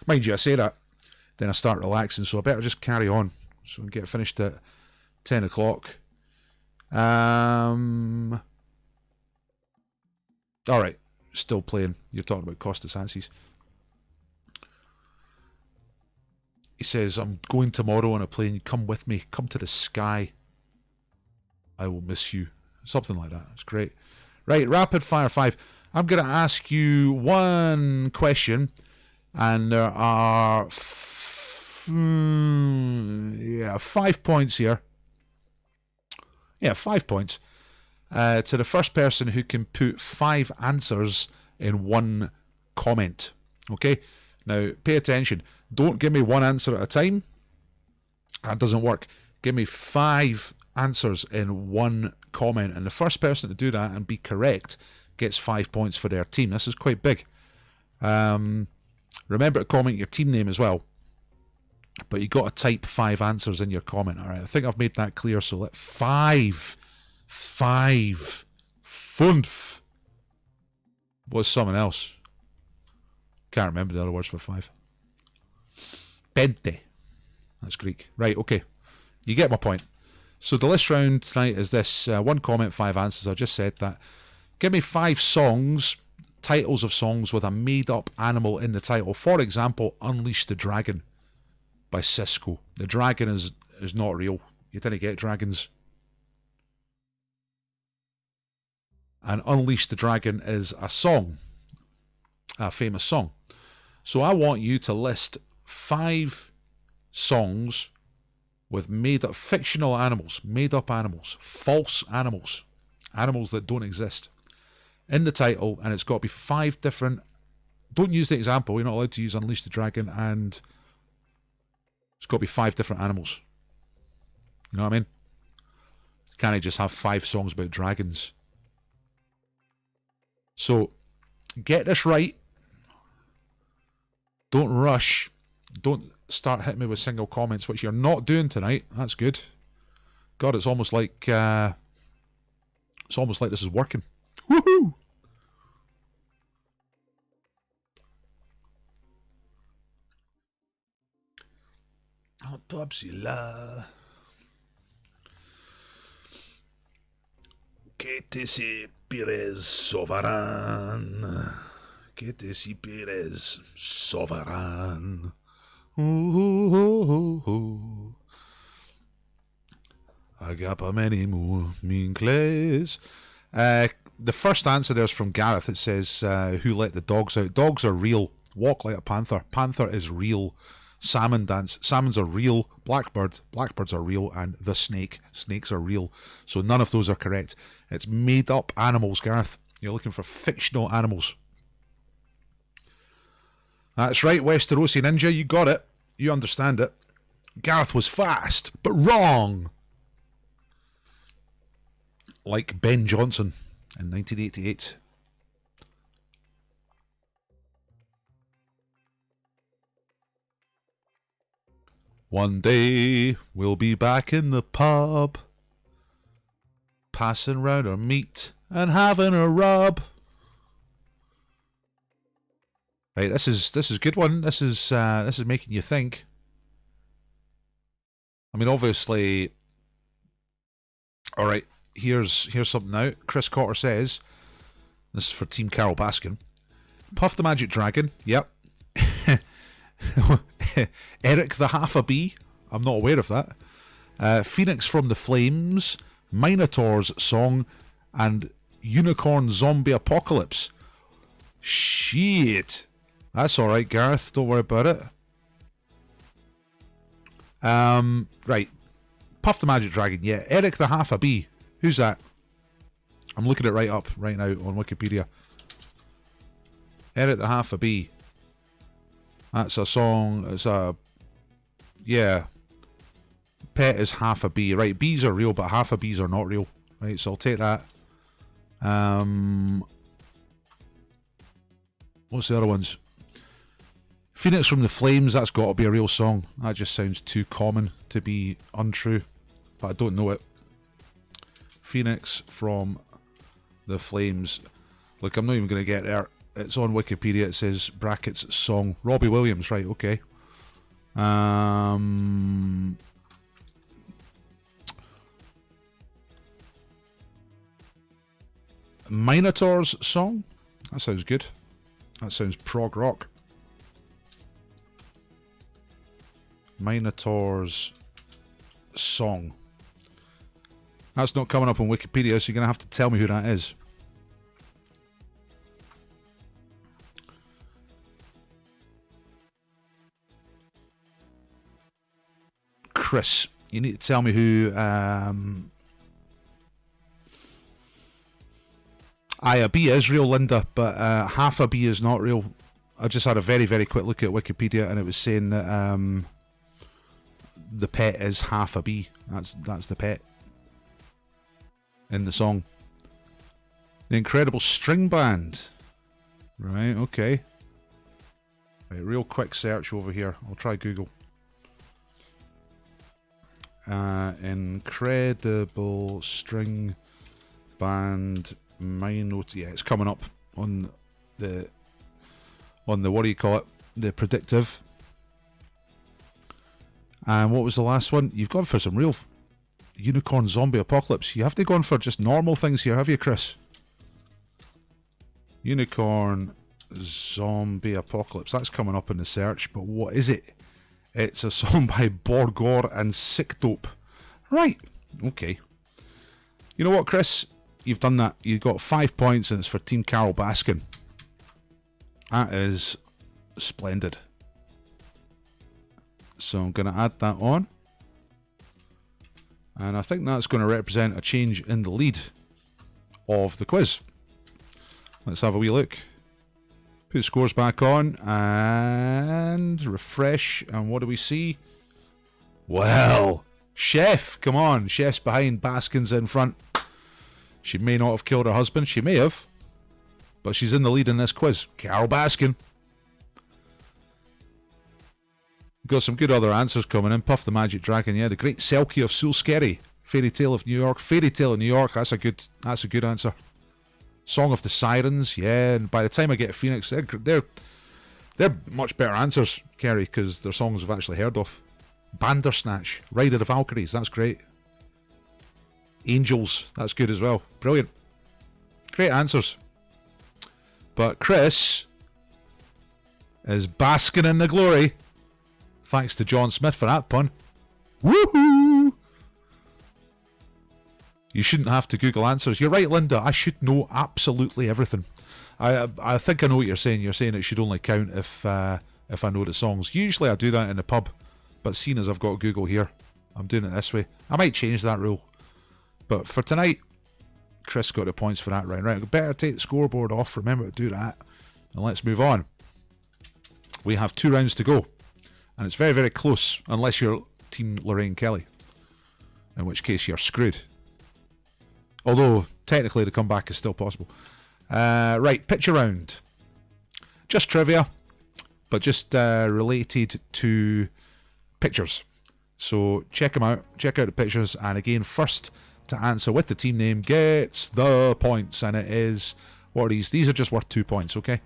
Mind you, I say that, then I start relaxing, so I better just carry on so we can get finished at 10 o'clock. Alright, still playing. You're talking about Costas Hatsis. He says, I'm going tomorrow on a plane. Come with me. Come to the sky. I will miss you. Something like that. It's great. Right, rapid fire 5. I'm going to ask you one question, and there are 5 points here. Yeah, 5 points. To the first person who can put 5 answers in one comment. Okay? Now, pay attention. Don't give me one answer at a time. That doesn't work. Give me 5 answers in one comment. And the first person to do that and be correct gets 5 points for their team. This is quite big. Remember to comment your team name as well. But you got to type 5 answers in your comment. All right, I think I've made that clear. So let 5. Funf. What's something else? Can't remember the other words for 5. Pente. That's Greek. Right, okay. You get my point. So the list round tonight is this. 1 comment, 5 answers. I just said that. Give me 5 songs, titles of songs with a made-up animal in the title. For example, Unleash the Dragon by Cisco. The dragon is not real. You didn't get dragons. And Unleash the Dragon is a song. A famous song. So I want you to list 5 songs with made-up fictional animals, made-up animals, false animals, animals that don't exist in the title, and it's got to be 5 different. Don't use the example. You're not allowed to use Unleash the Dragon, and it's got to be 5 different animals. You know what I mean? Can't I just have 5 songs about dragons? So get this right. Don't rush. Don't start hitting me with single comments, which you're not doing tonight. That's good. God, it's almost like this is working. Woohoo! autopsy là. Que te si Pires sovereign. Que te si Pires sovereign. Oh. Agapa many more mean clays. The first answer there's from Gareth. It says, who let the dogs out? Dogs are real. Walk like a panther. Panther is real. Salmon dance. Salmons are real. Blackbirds are real. And the snake. Snakes are real. So none of those are correct. It's made up animals, Gareth. You're looking for fictional animals. That's right, Westerosi Ninja. You got it. You understand it. Gareth was fast, but wrong. Like Ben Johnson in 1988. One day we'll be back in the pub, passing round our meat and having a rub. Right, this is a good one. This is making you think. I mean, obviously. All right, here's something now. Chris Cotter says, this is for Team Carol Baskin. Puff the Magic Dragon. Yep. Eric the Half a Bee. I'm not aware of that. Phoenix from the Flames. Minotaur's Song. And Unicorn Zombie Apocalypse. Shit. That's alright, Gareth. Don't worry about it. Right. Puff the Magic Dragon. Yeah. Eric the Half a Bee. Who's that? I'm looking it right up right now on Wikipedia. Eric the Half a Bee. That's a song. It's a... Yeah. Pet is half a bee. Right, bees are real, but half a bees are not real. Right, so I'll take that. What's the other ones? Phoenix from the Flames, that's got to be a real song. That just sounds too common to be untrue. But I don't know it. Phoenix from the Flames. Look, I'm not even going to get there. It's on Wikipedia. It says brackets song. Robbie Williams, right, okay. Minotaur's Song? That sounds good. That sounds prog rock. Minotaur's Song. That's not coming up on Wikipedia, so you're going to have to tell me who that is. Chris, you need to tell me who... a bee is real, Linda, but half a bee is not real. I just had a very, very quick look at Wikipedia, and it was saying that the pet is half a bee. That's the pet in the song. The Incredible String Band. Right, okay. Right, real quick search over here. I'll try Google. Incredible String Band... Yeah, it's coming up on the what do you call it? The predictive. And what was the last one? You've gone for some real Unicorn Zombie Apocalypse. You have to go on for just normal things here, have you, Chris? Unicorn Zombie Apocalypse. That's coming up in the search, but what is it? It's a song by Borgor and Sick Dope. Right. Okay. You know what, Chris? You've done that. You've got 5 points, and it's for Team Carol Baskin. That is splendid. So I'm going to add that on. And I think that's going to represent a change in the lead of the quiz. Let's have a wee look. Put scores back on and refresh. And what do we see? Well, Chef, come on. Chef's behind, Baskin's in front. She may not have killed her husband. She may have. But she's in the lead in this quiz. Carol Baskin. Got some good other answers coming in. Puff the Magic Dragon, yeah. The Great Selkie of Sulskeri. Fairy Tale of New York. Fairy Tale of New York. That's a good answer. Song of the Sirens, yeah. And by the time I get Phoenix, they're much better answers, Kerry, because they're songs I've actually heard of. Bandersnatch, Ride of the Valkyries, that's great. Angels, that's good as well. Brilliant. Great answers. But Chris is basking in the glory. Thanks to John Smith for that pun. Woohoo! You shouldn't have to Google answers. You're right, Linda. I should know absolutely everything. I think I know what you're saying. You're saying it should only count if I know the songs. Usually I do that in the pub, but seeing as I've got Google here, I'm doing it this way. I might change that rule. But for tonight, Chris got the points for that round. Right, better take the scoreboard off. Remember to do that. And let's move on. We have 2 rounds to go. And it's very, very close, unless you're Team Lorraine Kelly. In which case you're screwed. Although, technically, the comeback is still possible. Right, picture round. Just trivia, but just related to pictures. So check them out. Check out the pictures. And again, first to answer with the team name gets the points. And it is, what are these? These are just worth 2 points, okay?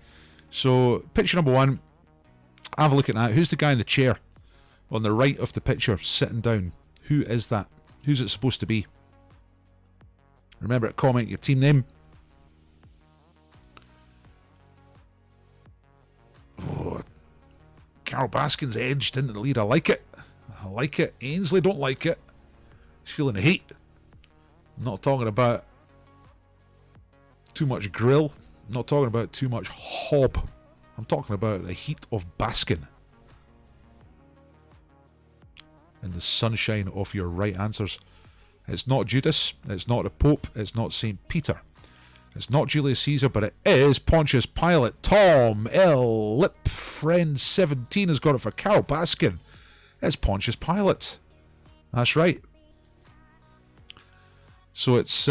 So, picture number 1. Have a look at that. Who's the guy in the chair on the right of the picture sitting down? Who is that? Who's it supposed to be? Remember to comment your team name. Oh, Carol Baskin's edged into the lead. I like it. I like it. Ainsley don't like it. He's feeling the heat. I'm not talking about too much grill. I'm not talking about too much hob. I'm talking about the heat of Baskin. And the sunshine of your right answers. It's not Judas. It's not the Pope. It's not St. Peter. It's not Julius Caesar, but it is Pontius Pilate. Tom L. Lip Friend 17 has got it for Carol Baskin. It's Pontius Pilate. That's right. So it's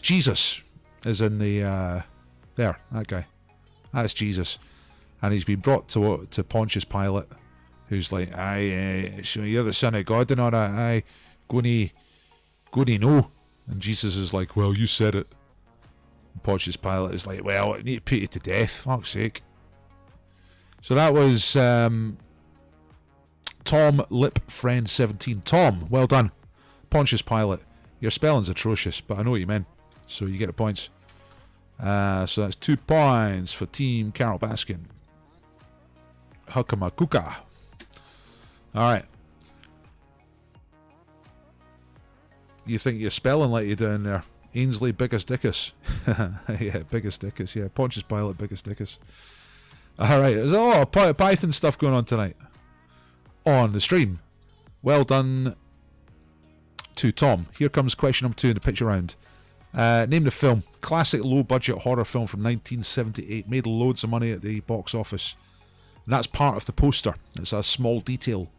Jesus is in the there, that guy. That's Jesus. And he's been brought to Pontius Pilate, who's like, aye, so you're the son of God and all that, aye, go to know. And Jesus is like, well, you said it. And Pontius Pilate is like, well, I need to put you to death, fuck's sake. So that was Tom Lip Friend 17. Tom, well done. Pontius Pilate, your spelling's atrocious, but I know what you meant, so you get the points. So that's 2 points for Team Carol Baskin. Hakamakuka. Alright. You think you're spelling like you're doing there. Ainsley Biggest Dickus. Yeah, Biggest Dickus. Yeah, Pontius Pilate Biggest Dickus. Alright, there's a lot of Python stuff going on tonight. On the stream. Well done to Tom. Here comes question number 2 in the picture round. Name the film. Classic low-budget horror film from 1978. Made loads of money at the box office. And that's part of the poster. It's a small detail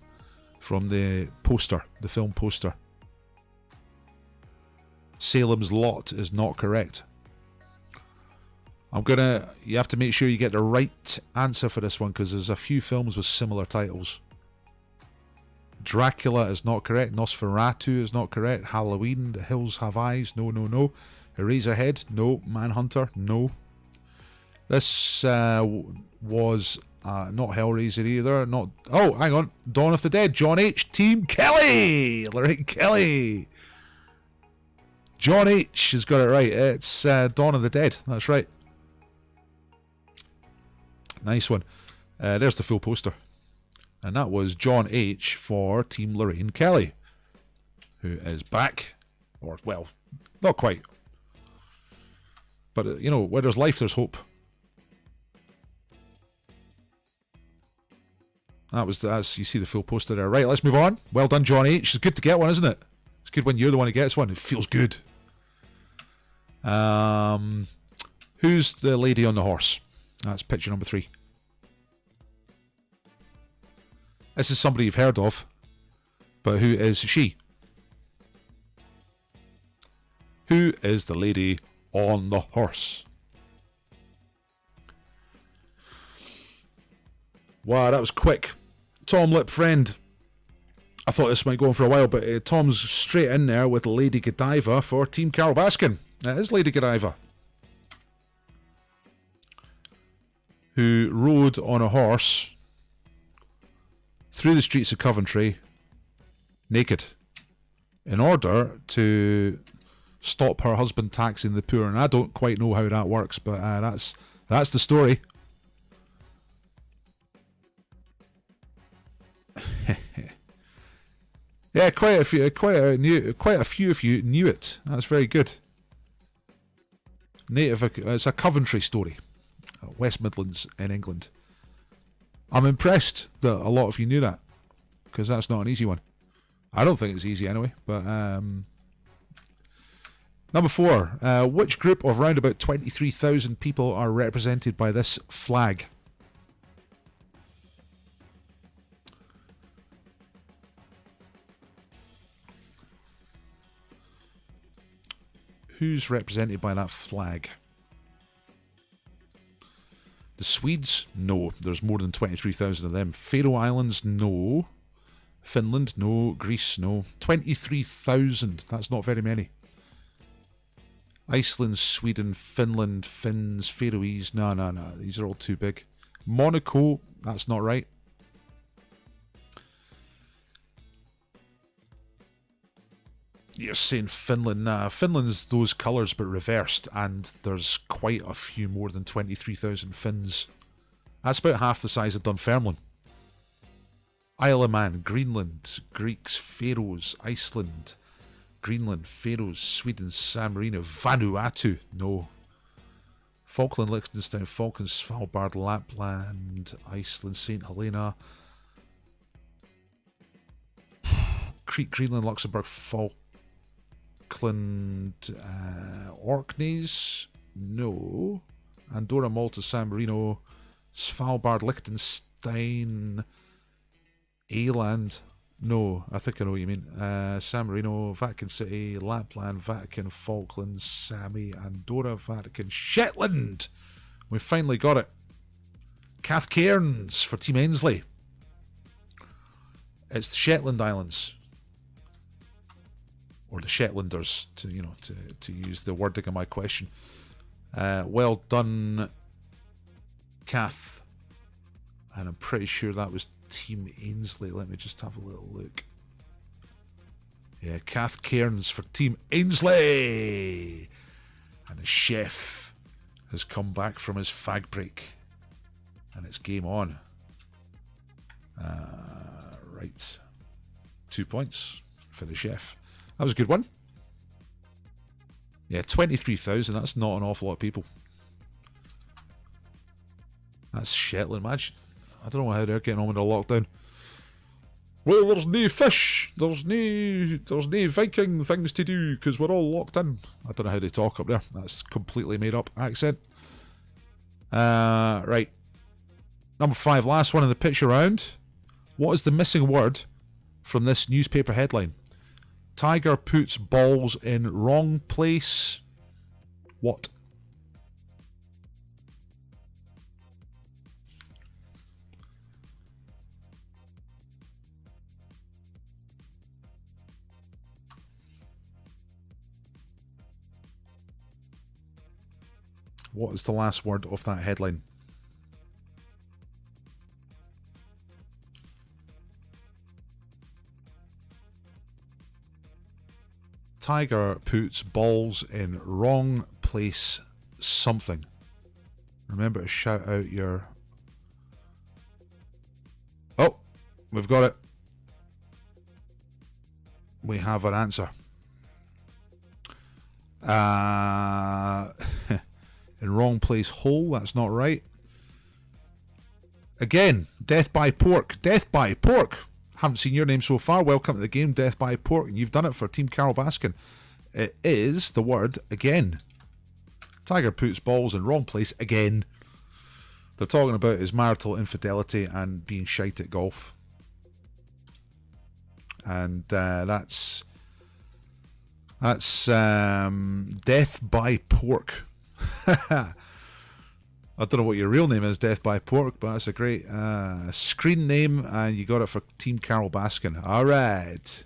from the poster, the film poster. Salem's Lot is not correct. You have to make sure you get the right answer for this one, because there's a few films with similar titles. Dracula is not correct. Nosferatu is not correct. Halloween, The Hills Have Eyes, no. Eraserhead, no. Manhunter, no. This was not Hellraiser either. Not. Oh, hang on. Dawn of the Dead. John H. Team Kelly. Lorraine Kelly. John H. has got it right. It's Dawn of the Dead. That's right. Nice one. There's the full poster. And that was John H. for Team Lorraine Kelly, who is back. Or, well, not quite. But, you know, where there's life, there's hope. That's you see the full poster there. Right, let's move on. Well done, John H. It's good to get one, isn't it? It's good when you're the one who gets one. It feels good. Who's the lady on the horse? That's picture number 3. This is somebody you've heard of, but who is she? Who is the lady on the horse? Wow, that was quick. Tom Lip Friend. I thought this might go on for a while, but Tom's straight in there with Lady Godiva for Team Carol Baskin. That is Lady Godiva, who rode on a horse through the streets of Coventry naked in order to stop her husband taxing the poor. And I don't quite know how that works, but that's the story. Yeah, quite a few of you knew it. That's very good. It's a Coventry story, West Midlands in England. I'm impressed that a lot of you knew that, because that's not an easy one. I don't think it's easy anyway. But number 4, which group of round about 23,000 people are represented by this flag? Who's represented by that flag? The Swedes? No. There's more than 23,000 of them. Faroe Islands? No. Finland? No. Greece? No. 23,000. That's not very many. Iceland, Sweden, Finland, Finns, Faroese. No. These are all too big. Monaco? That's not right. You're saying Finland. Nah, Finland's those colours but reversed, and there's quite a few more than 23,000 Finns. That's about half the size of Dunfermline. Isle of Man, Greenland, Greeks, Faroes, Iceland, Greenland, Faroes, Sweden, San Marino, Vanuatu. No. Falkland, Liechtenstein, Falklands, Svalbard, Lapland, Iceland, St. Helena, Crete, Greenland, Luxembourg, Falkland, Orkneys, no. Andorra, Malta, San Marino, Svalbard, Liechtenstein, Åland, no. I think I know what you mean. San Marino, Vatican City, Lapland, Vatican, Falklands, Sami, Andorra, Vatican, Shetland. We finally got it. Kath Cairns for Team Ainsley. It's the Shetland Islands. Or the Shetlanders, to use the wording of my question. Well done, Kath. And I'm pretty sure that was Team Ainsley. Let me just have a little look. Yeah, Kath Cairns for Team Ainsley. And the chef has come back from his fag break. And it's game on. Right. 2 points for the chef. That was a good one. Yeah, 23,000. That's not an awful lot of people. That's Shetland, imagine. I don't know how they're getting on with the lockdown. Well, there's no fish. There's no Viking things to do because we're all locked in. I don't know how they talk up there. That's completely made up accent. Right. Number 5, last one in the picture round. What is the missing word from this newspaper headline? Tiger puts balls in wrong place. What? What is the last word of that headline? Tiger puts balls in wrong place something. Remember to shout out your... Oh, we've got it. We have an answer. In wrong place hole, that's not right. Again, Death by Pork. Death by Pork. Haven't seen your name so far. Welcome to the game, Death by Pork. And you've done it for Team Carol Baskin. It is the word again. Tiger puts balls in wrong place again. They're talking about his marital infidelity and being shite at golf. And that's Death by Pork. I don't know what your real name is, Death by Pork, but that's a great screen name, and you got it for Team Carol Baskin. All right.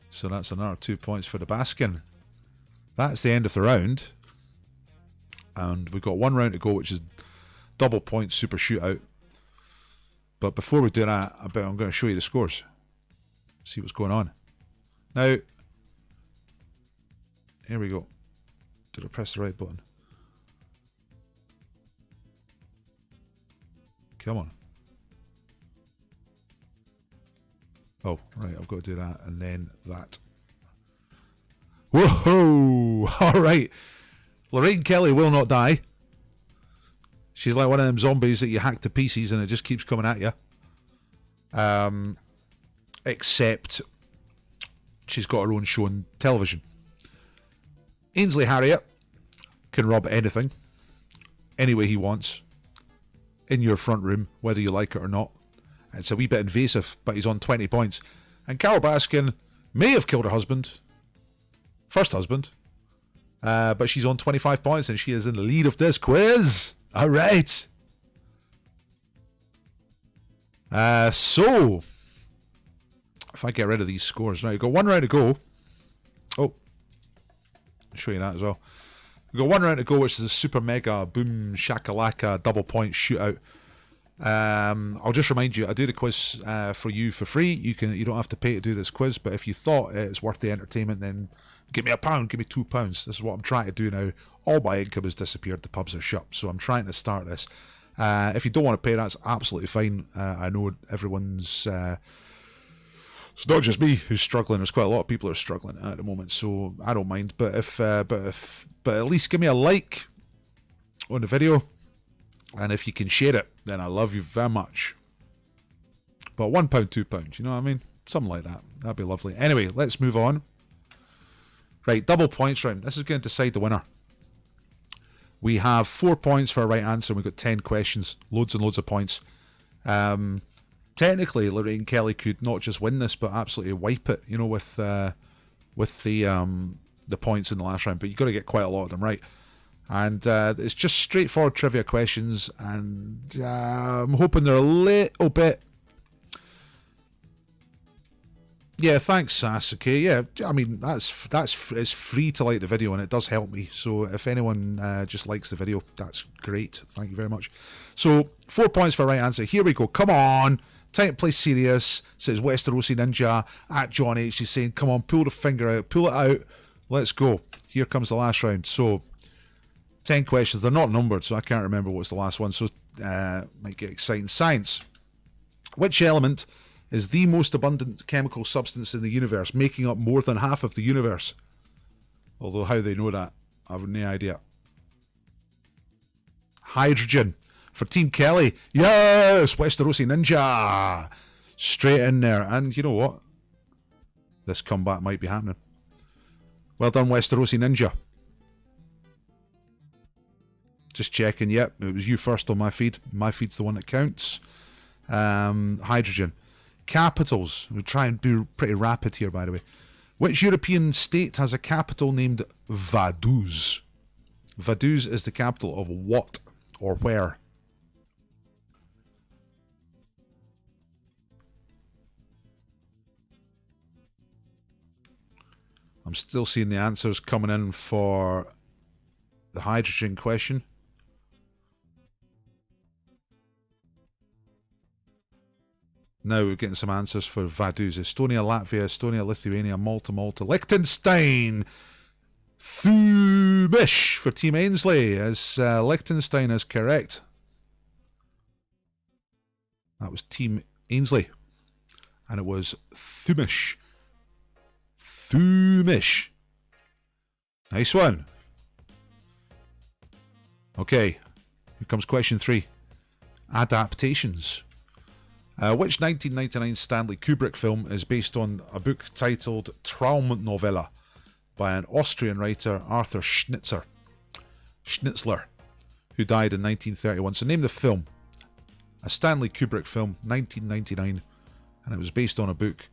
So that's another 2 points for the Baskin. That's the end of the round. And we've got one round to go, which is double point super shootout. But before we do that, I'm going to show you the scores. See what's going on. Now, here we go. Did I press the right button? Come on. Oh, right, I've got to do that and then that. Whoa! Alright. Lorraine Kelly will not die. She's like one of them zombies that you hack to pieces and it just keeps coming at you. Except she's got her own show on television. Ainsley Harriot can rob anything, any way he wants, in your front room, whether you like it or not. It's a wee bit invasive, but he's on 20 points. And Carol Baskin may have killed her husband, first husband, but she's on 25 points and she is in the lead of this quiz. All right. So, if I get rid of these scores now, you've got one round to go. Oh, I'll show you that as well. We've got one round to go, which is a super mega boom shakalaka double point shootout. I'll just remind you, I do the quiz for you for free. You don't have to pay to do this quiz, but if you thought it's worth the entertainment, then give me £1, give me £2. This is what I'm trying to do now. All my income has disappeared. The pubs are shut, so I'm trying to start this. If you don't want to pay, that's absolutely fine. I know everyone's. It's not just me who's struggling. There's quite a lot of people who are struggling at the moment, so I don't mind. But but at least give me a like on the video, and if you can share it, then I love you very much. But £1, £2, you know what I mean? Something like that. That'd be lovely. Anyway, let's move on. Right, double points round. This is going to decide the winner. We have 4 points for a right answer. We've got 10 questions, loads and loads of points. Technically, Lorraine Kelly could not just win this, but absolutely wipe it. You know, with the points in the last round. But you've got to get quite a lot of them right. And it's just straightforward trivia questions, and I'm hoping they're a little bit. Yeah, thanks, Sasuke. Yeah, I mean that's it's free to like the video, and it does help me. So if anyone just likes the video, that's great. Thank you very much. So 4 points for right answer. Here we go. Come on, time to play serious. Says Westerosi Ninja at John H. He's saying, "Come on, pull the finger out, pull it out. Let's go." Here comes the last round. So 10 questions. They're not numbered, so I can't remember what's the last one. So might get exciting. Science. Which element is the most abundant chemical substance in the universe, making up more than half of the universe? Although how they know that, I have no idea. Hydrogen. For Team Kelly. Yes! Westerosi Ninja! Straight in there. And you know what? This comeback might be happening. Well done, Westerosi Ninja. Just checking. Yep, it was you first on my feed. My feed's the one that counts. Hydrogen. Capitals. We'll try and be pretty rapid here, by the way. Which European state has a capital named Vaduz? Vaduz is the capital of what or where? I'm still seeing the answers coming in for the hydrogen question. Now we're getting some answers for Vaduz. Estonia, Latvia, Estonia, Lithuania, Malta, Liechtenstein. Thumish for Team Ainsley, as Liechtenstein is correct. That was Team Ainsley. And it was Thumish. Thumish. Nice one. Okay, here comes question 3. Adaptations. Which 1999 Stanley Kubrick film is based on a book titled Traumnovelle by an Austrian writer, Arthur Schnitzler, who died in 1931. So name the film. A Stanley Kubrick film, 1999, and it was based on a book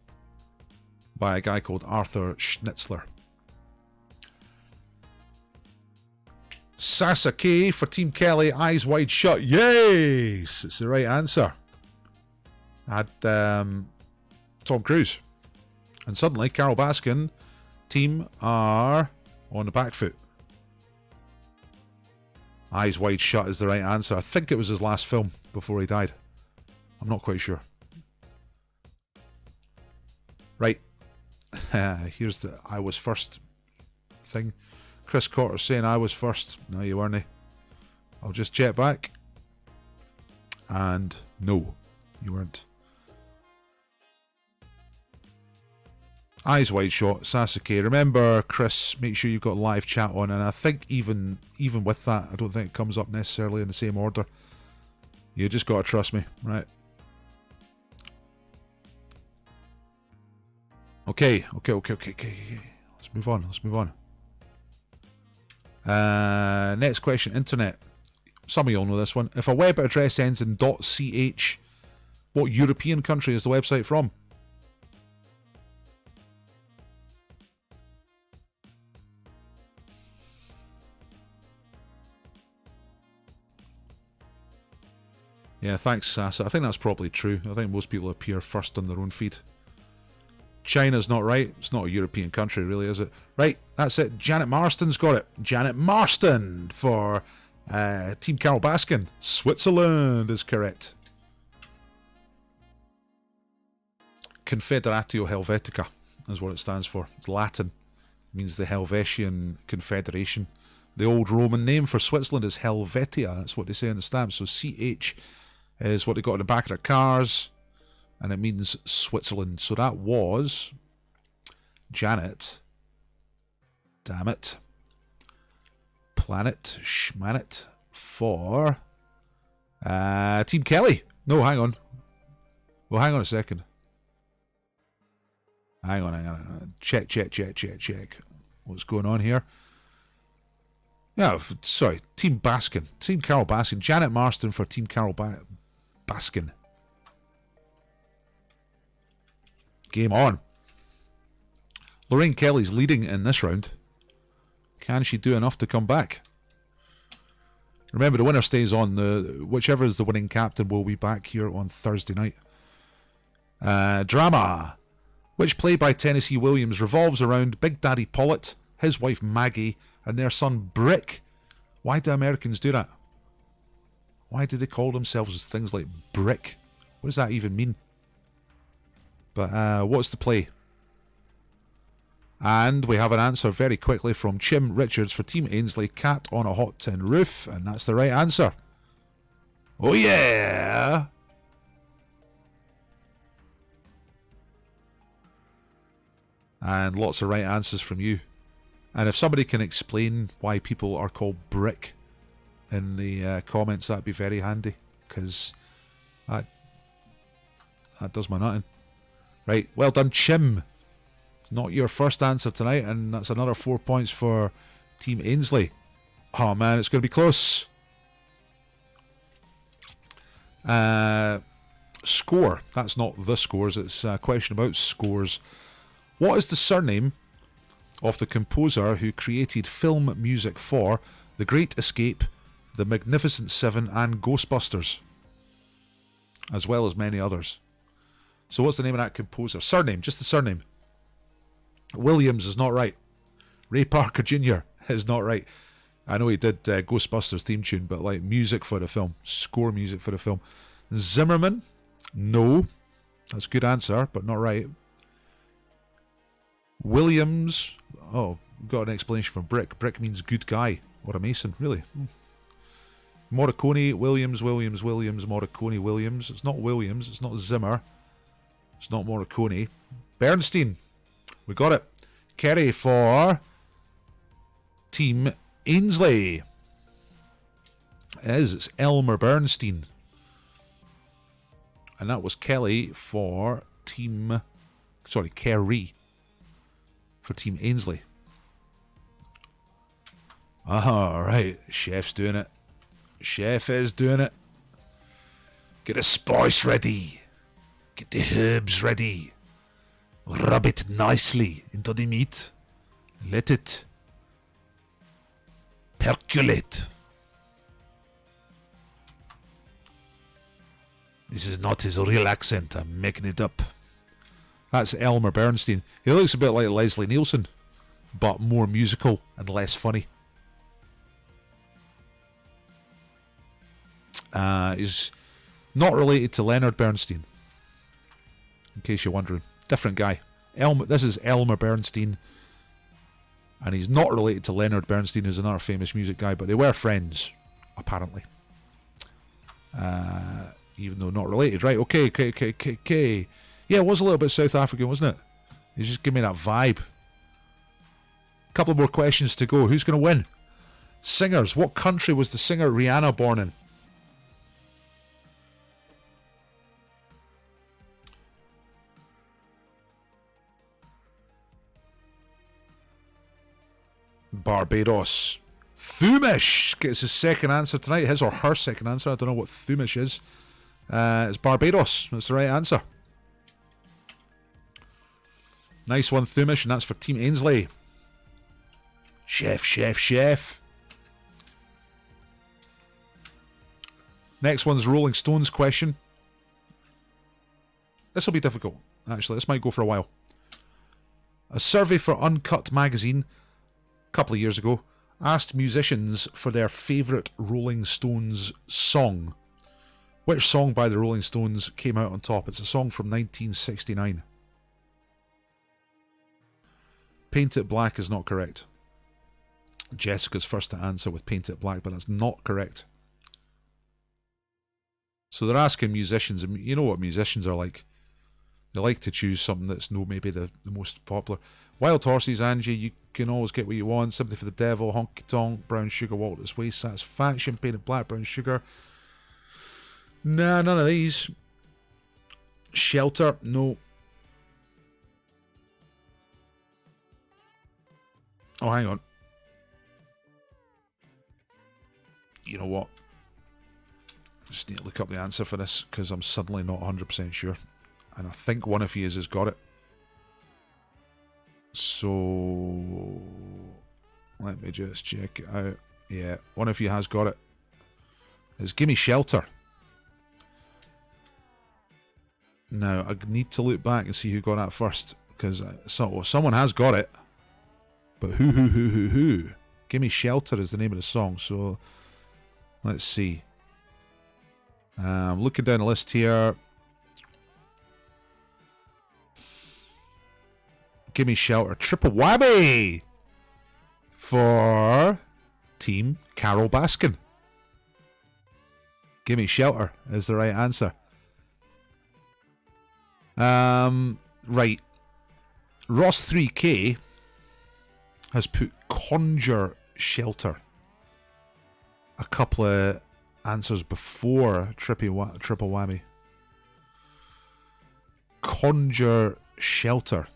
by a guy called Arthur Schnitzler. Sasuke for Team Kelly, eyes wide shut. Yes! It's the right answer. Had Tom Cruise. And suddenly, Carol Baskin team are on the back foot. Eyes Wide Shut is the right answer. I think it was his last film before he died. I'm not quite sure. Right. Here's the I was first thing. Chris Cotter saying I was first. No, you weren't. I'll just check back. And no, you weren't. Eyes wide shut, Sasuke. Remember, Chris, make sure you've got live chat on. And I think even with that, I don't think it comes up necessarily in the same order. You just got to trust me, right? Okay. Let's move on. Next question, internet. Some of you all know this one. If a web address ends in .ch, what European country is the website from? Yeah, thanks, Sasa. I think that's probably true. I think most people appear first on their own feed. China's not right. It's not a European country, really, is it? Right, that's it. Janet Marston's got it. Janet Marston for Team Carol Baskin. Switzerland is correct. Confederatio Helvetica is what it stands for. It's Latin. It means the Helvetian Confederation. The old Roman name for Switzerland is Helvetia. That's what they say in the stamps. So CH is what they got in the back of their cars. And it means Switzerland. So that was Janet. Damn it. Planet Schmanet for Team Kelly. No, hang on. Well, hang on a second. Hang on. Check. What's going on here? Yeah, sorry. Team Baskin. Team Carol Baskin. Janet Marston for Team Carol Baskin. Game on. Lorraine Kelly's leading in this round. Can she do enough to come back? Remember, the winner stays on. Whichever is the winning captain will be back here on Thursday night. Drama. Which play by Tennessee Williams revolves around Big Daddy Pollitt, his wife Maggie, and their son Brick. Why do Americans do that? Why do they call themselves things like Brick? What does that even mean? But what's the play? And we have an answer very quickly from Chim Richards for Team Ainsley, Cat on a Hot Tin Roof, and that's the right answer. Oh yeah! And lots of right answers from you. And if somebody can explain why people are called Brick in the comments, that'd be very handy, because that does my nutting. Right, well done, Chim. Not your first answer tonight, and that's another 4 points for Team Ainsley. Oh man, it's going to be close. Score. That's not the scores, it's a question about scores. What is the surname of the composer who created film music for The Great Escape, The Magnificent Seven, and Ghostbusters, as well as many others? So what's the name of that composer? Surname, just the surname. Williams is not right. Ray Parker Jr. is not right. I know he did Ghostbusters theme tune, but like music for the film, score music for the film. Zimmerman? No. That's a good answer, but not right. Williams? Oh, got an explanation for Brick. Brick means good guy, or a mason, really. Morricone, Williams, Morricone, Williams. It's not Williams, it's not Zimmer. It's not Morricone. Bernstein. We got it. Kerry for Team Ainsley. It is. It's Elmer Bernstein. And that was Kelly for Team... Sorry, Kerry for Team Ainsley. Alright. Chef's doing it. Chef is doing it. Get the spice ready. Get the herbs ready. Rub it nicely into the meat. Let it percolate. This is not his real accent. I'm making it up. That's Elmer Bernstein. He looks a bit like Leslie Nielsen, but more musical and less funny. He's Not related to Leonard Bernstein. In case you're wondering. Different guy. This is Elmer Bernstein. And he's not related to Leonard Bernstein, who's another famous music guy, but they were friends, apparently. Even though not related. Right, okay. Yeah, it was a little bit South African, wasn't it? You just give me that vibe. Couple more questions to go. Who's going to win? Singers. What country was the singer Rihanna born in? Barbados. Thumish gets his second answer tonight. His or her second answer. I don't know what Thumish is. It's Barbados. That's the right answer. Nice one, Thumish, and that's for Team Ainsley. Chef. Next one's Rolling Stones question. This will be difficult, actually. This might go for a while. A survey for Uncut magazine a couple of years ago asked musicians for their favourite Rolling Stones song. Which song by the Rolling Stones came out on top? It's a song from 1969. Paint It Black is not correct. Jessica's first to answer with Paint It Black, but that's not correct. So they're asking musicians, and you know what musicians are like. They like to choose something that's maybe the most popular. Wild Horses, Angie, You Can Always Get What You Want, Sympathy for the Devil, Honky Tonk, Brown Sugar, Walter's Way, Satisfaction, Paint It Black, Brown Sugar. Nah, none of these. Shelter, no. Oh, hang on. You know what? I just need to look up the answer for this because I'm suddenly not 100% sure. And I think one of you has got it. So let me just check it out. Yeah, one of you has got it. It's Gimme Shelter. Now, I need to look back and see who got that first. Because someone has got it. But who? Gimme Shelter is the name of the song. So, let's see. Looking down the list here. Gimme Shelter. Triple whammy! For Team Carol Baskin. Gimme Shelter is the right answer. Right. Ross 3K has put Conjure Shelter a couple of answers before triple whammy. Conjure Shelter.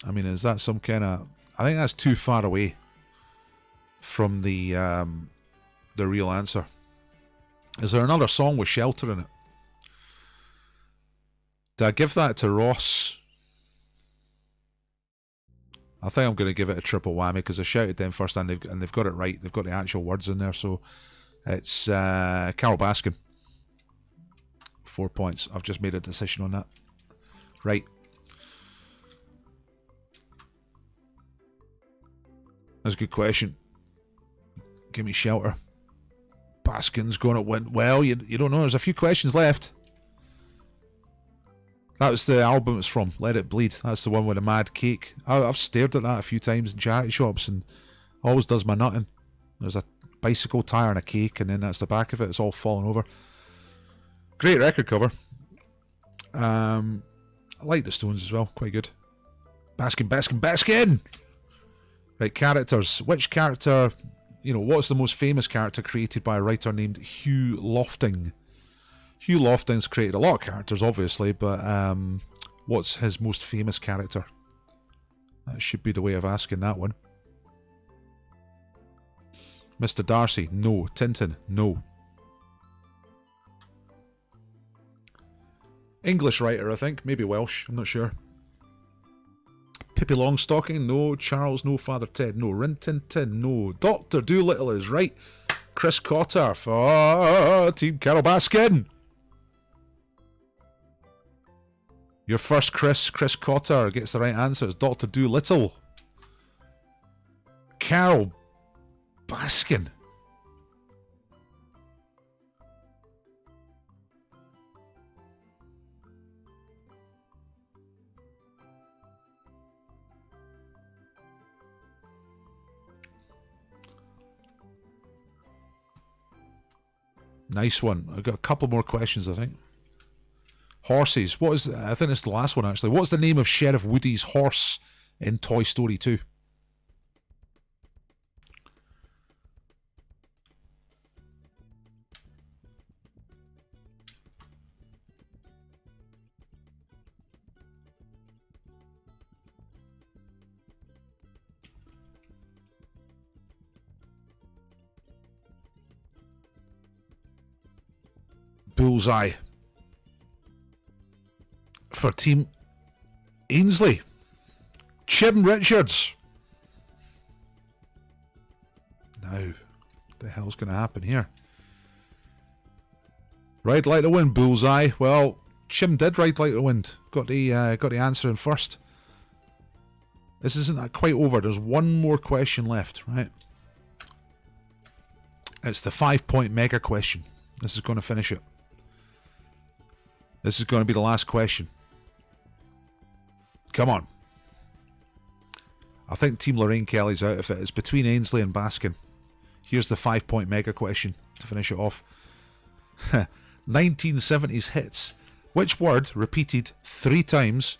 I mean, is that some kind of... I think that's too far away from the real answer. Is there another song with Shelter in it? Did I give that to Ross? I think I'm going to give it a triple whammy because I shouted them first and they've got it right. They've got the actual words in there. So it's Carol Baskin. 4 points. I've just made a decision on that. Right. That's a good question. Give me Shelter. Baskin's going to win. Well, you don't know. There's a few questions left. That was the album it's from, Let It Bleed. That's the one with the mad cake. I've stared at that a few times in charity shops and always does my nutting. There's a bicycle tyre and a cake and then that's the back of it. It's all falling over. Great record cover. I like the Stones as well. Quite good. Baskin! Right, characters. Which character, what's the most famous character created by a writer named Hugh Lofting? Hugh Lofting's created a lot of characters, obviously, but what's his most famous character? That should be the way of asking that one. Mr. Darcy, no. Tintin, no. English writer, I think. Maybe Welsh, I'm not sure. Pippi Longstocking, no. Charles, no. Father Ted, no. Rin Tin Tin, no. Dr. Dolittle is right. Chris Cotter for Team Carol Baskin. Your first Chris Cotter gets the right answer. It's Dr. Dolittle. Carol Baskin. Nice one. I've got a couple more questions, I think. Horses. What is... I think it's the last one, actually. What's the name of Sheriff Woody's horse in Toy Story 2? Bullseye. For Team Ainsley. Chim Richards. Now, what the hell's going to happen here? Ride like the wind, Bullseye. Well, Chim did ride like the wind. Got the answer in first. This isn't quite over. There's one more question left, right? It's the 5-point mega question. This is going to finish it. This is going to be the last question. Come on. I think Team Lorraine Kelly's out of it. It's between Ainsley and Baskin. Here's the 5-point mega question to finish it off. 1970s hits. Which word, repeated 3 times,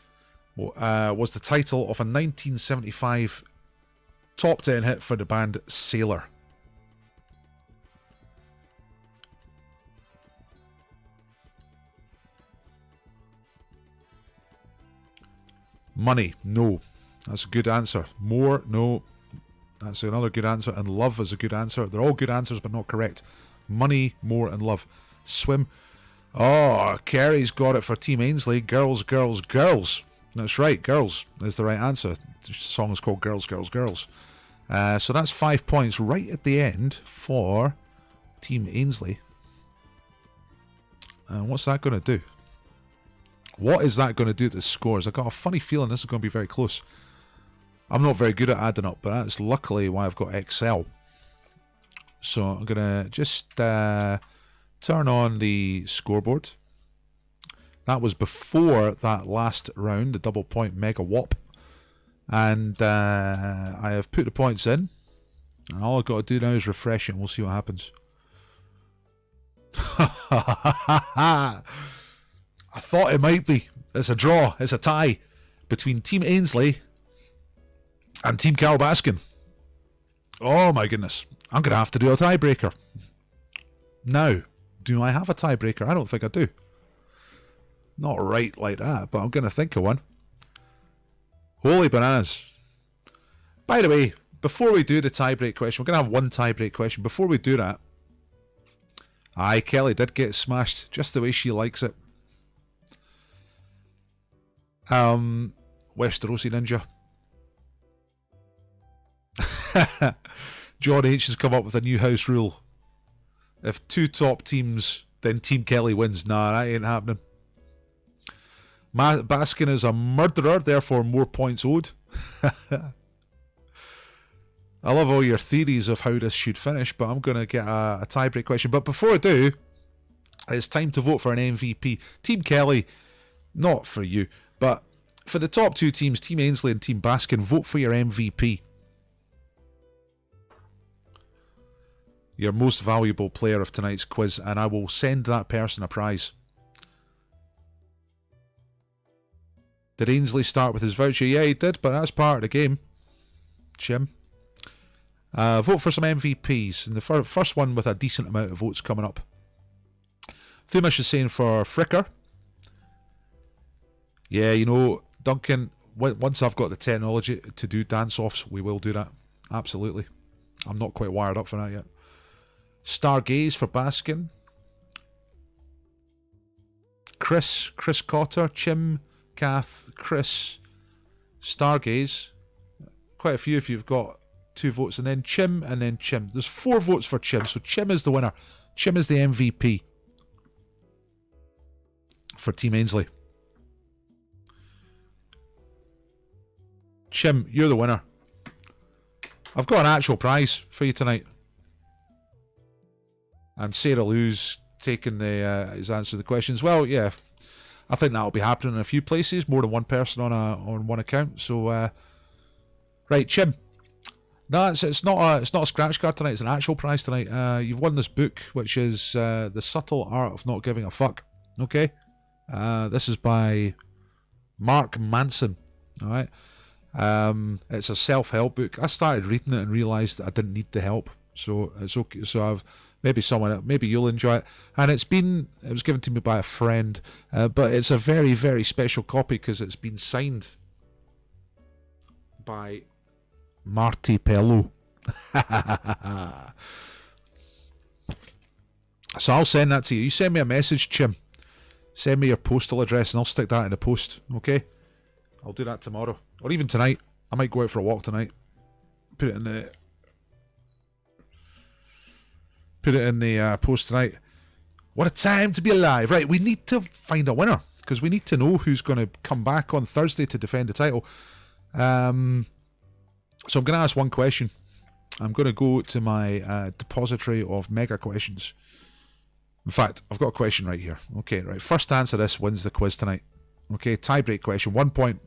was the title of a 1975 top 10 hit for the band Sailor? Money, no. That's a good answer. More, no. That's another good answer. And love is a good answer. They're all good answers, but not correct. Money, more, and love. Swim. Oh, Kerry's got it for Team Ainsley. Girls, girls, girls. That's right, girls is the right answer. The song is called Girls, Girls, Girls. So that's 5 points right at the end for Team Ainsley. And what's that going to do? What is that going to do to the scores? I've got a funny feeling this is going to be very close. I'm not very good at adding up, but that's luckily why I've got Excel. So I'm going to just turn on the scoreboard. That was before that last round, the double point mega whop. And I have put the points in. And all I've got to do now is refresh it and we'll see what happens. I thought it might be. It's a draw. It's a tie between Team Ainsley and Team Carol Baskin. Oh my goodness. I'm going to have to do a tiebreaker. Now, do I have a tiebreaker? I don't think I do. Not right like that, but I'm going to think of one. Holy bananas. By the way, before we do the tiebreak question, we're going to have one tiebreak question. Before we do that, aye, Kelly did get smashed just the way she likes it. Westerosi Ninja. John H has come up with a new house rule. If 2 top teams, then Team Kelly wins. Nah, that ain't happening. Baskin is a murderer, therefore more points owed. I love all your theories of how this should finish, but I'm going to get a tiebreak question. But before I do, it's time to vote for an MVP. Team Kelly, not for you, but for the top 2 teams, Team Ainsley and Team Baskin, vote for your MVP. Your most valuable player of tonight's quiz, and I will send that person a prize. Did Ainsley start with his voucher? Yeah, he did, but that's part of the game. Jim. Vote for some MVPs. And the first one with a decent amount of votes coming up. Thumish is saying for Fricker. Yeah, you know, Duncan, once I've got the technology to do dance-offs, we will do that. Absolutely. I'm not quite wired up for that yet. Stargaze for Baskin. Chris Cotter, Chim, Kath, Chris, Stargaze. Quite a few if you've got 2 votes, and then Chim, and then Chim. There's 4 votes for Chim, so Chim is the winner. Chim is the MVP for Team Ainsley. Chim, you're the winner. I've got an actual prize for you tonight. And Sarah Lou's taking his answer to the questions. Well, yeah, I think that'll be happening in a few places. More than one person on one account. So, right, Chim, No, it's not a scratch card tonight. It's an actual prize tonight. You've won this book, which is The Subtle Art of Not Giving a Fuck. Okay, this is by Mark Manson. All right, it's a self-help book. I started reading it and realised that I didn't need the help, so it's okay. So maybe you'll enjoy it. And it was given to me by a friend, but it's a very, very special copy because it's been signed by Marty Pello. So I'll send that to you. You send me a message, Chim. Send me your postal address and I'll stick that in the post, okay? I'll do that tomorrow. Or even tonight. I might go out for a walk tonight. Put it in the post tonight. What a time to be alive. Right, we need to find a winner because we need to know who's going to come back on Thursday to defend the title. So I'm going to ask one question. I'm going to go to my depository of mega questions. In fact, I've got a question right here. Okay, right. First to answer this wins the quiz tonight. Okay, tie-break question. 1 point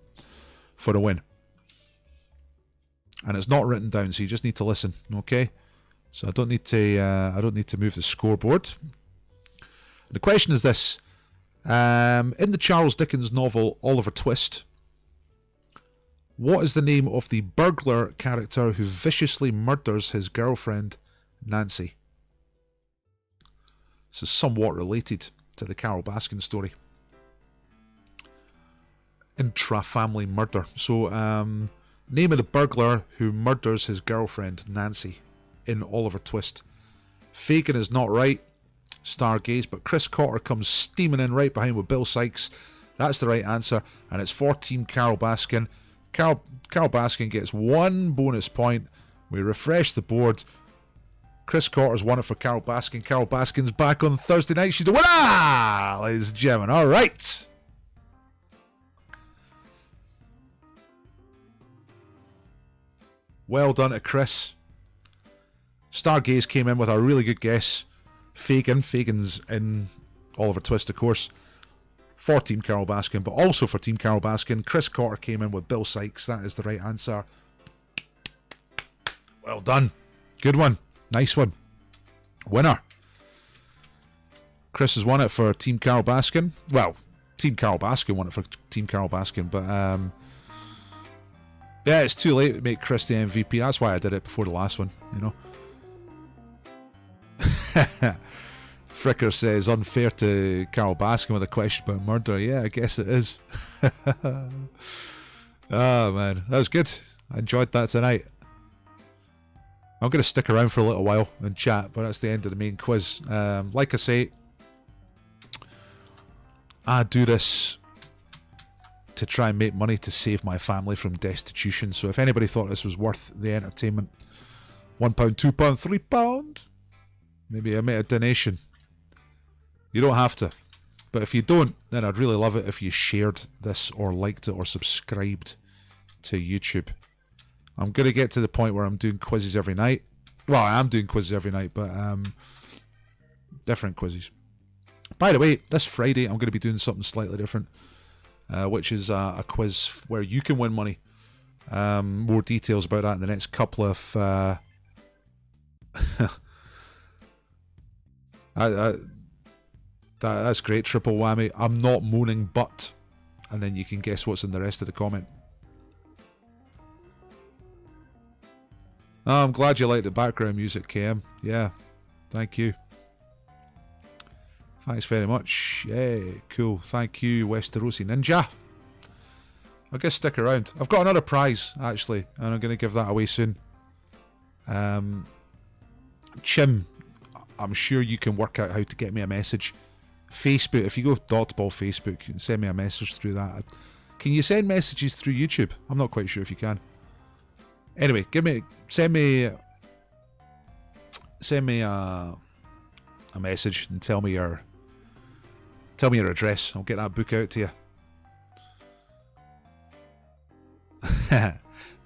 for the win. And it's not written down, so you just need to listen. Okay, so I don't need to move the scoreboard. The question is this: in the Charles Dickens novel Oliver Twist, what is the name of the burglar character who viciously murders his girlfriend, Nancy? This is somewhat related to the Carol Baskin story. Intra-family murder. So, name of the burglar who murders his girlfriend, Nancy, in Oliver Twist. Fagin is not right. Stargaze, but Chris Cotter comes steaming in right behind with Bill Sykes. That's the right answer, and it's for Team Carol Baskin. Carol Baskin gets 1 bonus point. We refresh the board. Chris Cotter's won it for Carol Baskin. Carol Baskin's back on Thursday night. She's the winner, ladies and gentlemen. All right. Well done to Chris. Stargaze came in with a really good guess. Fagin's in Oliver Twist, of course, for Team Carol Baskin, but also for Team Carol Baskin, Chris Cotter came in with Bill Sykes. That is the right answer. Well done. Good one. Nice one. Winner. Chris has won it for Team Carol Baskin. Well, Team Carol Baskin won it for Team Carol Baskin, but yeah, it's too late to make Chris the MVP. That's why I did it before the last one, you know. Fricker says, unfair to Carol Baskin with a question about murder. Yeah, I guess it is. Oh, man. That was good. I enjoyed that tonight. I'm going to stick around for a little while and chat, but that's the end of the main quiz. Like I say, I do this to try and make money to save my family from destitution. So if anybody thought this was worth the entertainment, £1, £2, £3, maybe I make a donation. You don't have to. But if you don't, then I'd really love it if you shared this or liked it or subscribed to YouTube. I'm going to get to the point where I'm doing quizzes every night. Well, I am doing quizzes every night, but different quizzes. By the way, this Friday I'm going to be doing something slightly different, which is a quiz where you can win money. More details about that in the next couple of... that's great, triple whammy. I'm not moaning, but... And then you can guess what's in the rest of the comment. Oh, I'm glad you like the background music, KM. Yeah, thank you. Thanks very much. Yeah, cool. Thank you, Westerosi Ninja. I guess stick around. I've got another prize, actually, and I'm going to give that away soon. Chim, I'm sure you can work out how to get me a message. Facebook, if you go Dotball Facebook, you can send me a message through that. Can you send messages through YouTube? I'm not quite sure if you can. Anyway, send me a message and tell me your address. I'll get that book out to you.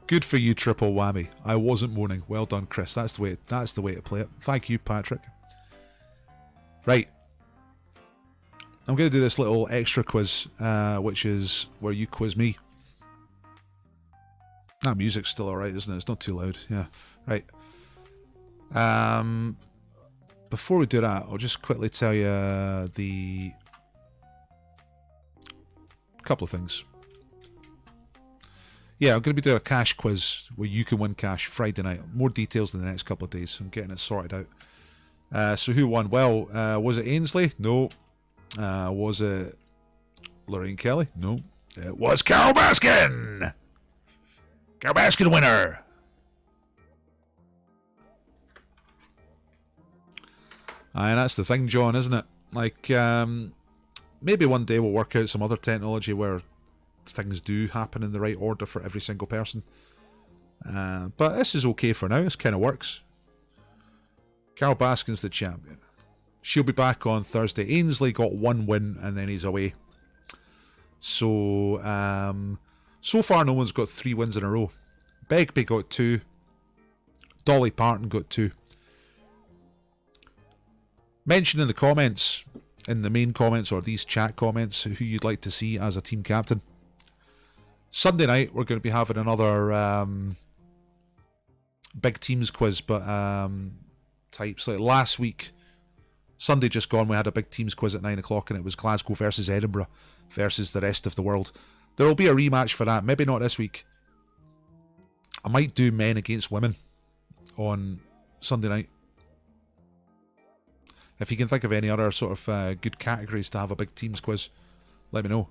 Good for you, triple whammy. I wasn't moaning. Well done, Chris. That's the way to play it. Thank you, Patrick. Right. I'm going to do this little extra quiz, which is where you quiz me. That music's still alright, isn't it? It's not too loud. Yeah. Right. Before we do that, I'll just quickly tell you the couple of things. Yeah, I'm going to be doing a cash quiz where you can win cash Friday night. More details in the next couple of days. I'm getting it sorted out. So who won? Well, was it Ainsley? No. Was it Lorraine Kelly? No. It was Carol Baskin! Carol Baskin winner! Aye, that's the thing, John, isn't it? Like, maybe one day we'll work out some other technology where things do happen in the right order for every single person. But this is okay for now. This kind of works. Carol Baskin's the champion. She'll be back on Thursday. Ainsley got one win and then he's away. So, so far no one's got 3 wins in a row. Begbie got 2. Dolly Parton got 2. Mention in the comments, in the main comments or these chat comments, who you'd like to see as a team captain. Sunday night we're going to be having another big teams quiz, but types like last week, Sunday just gone, we had a big teams quiz at 9 o'clock and it was Glasgow versus Edinburgh versus the rest of the world. There will be a rematch for that, maybe not this week. I might do men against women on Sunday night. If you can think of any other sort of good categories to have a big teams quiz, let me know.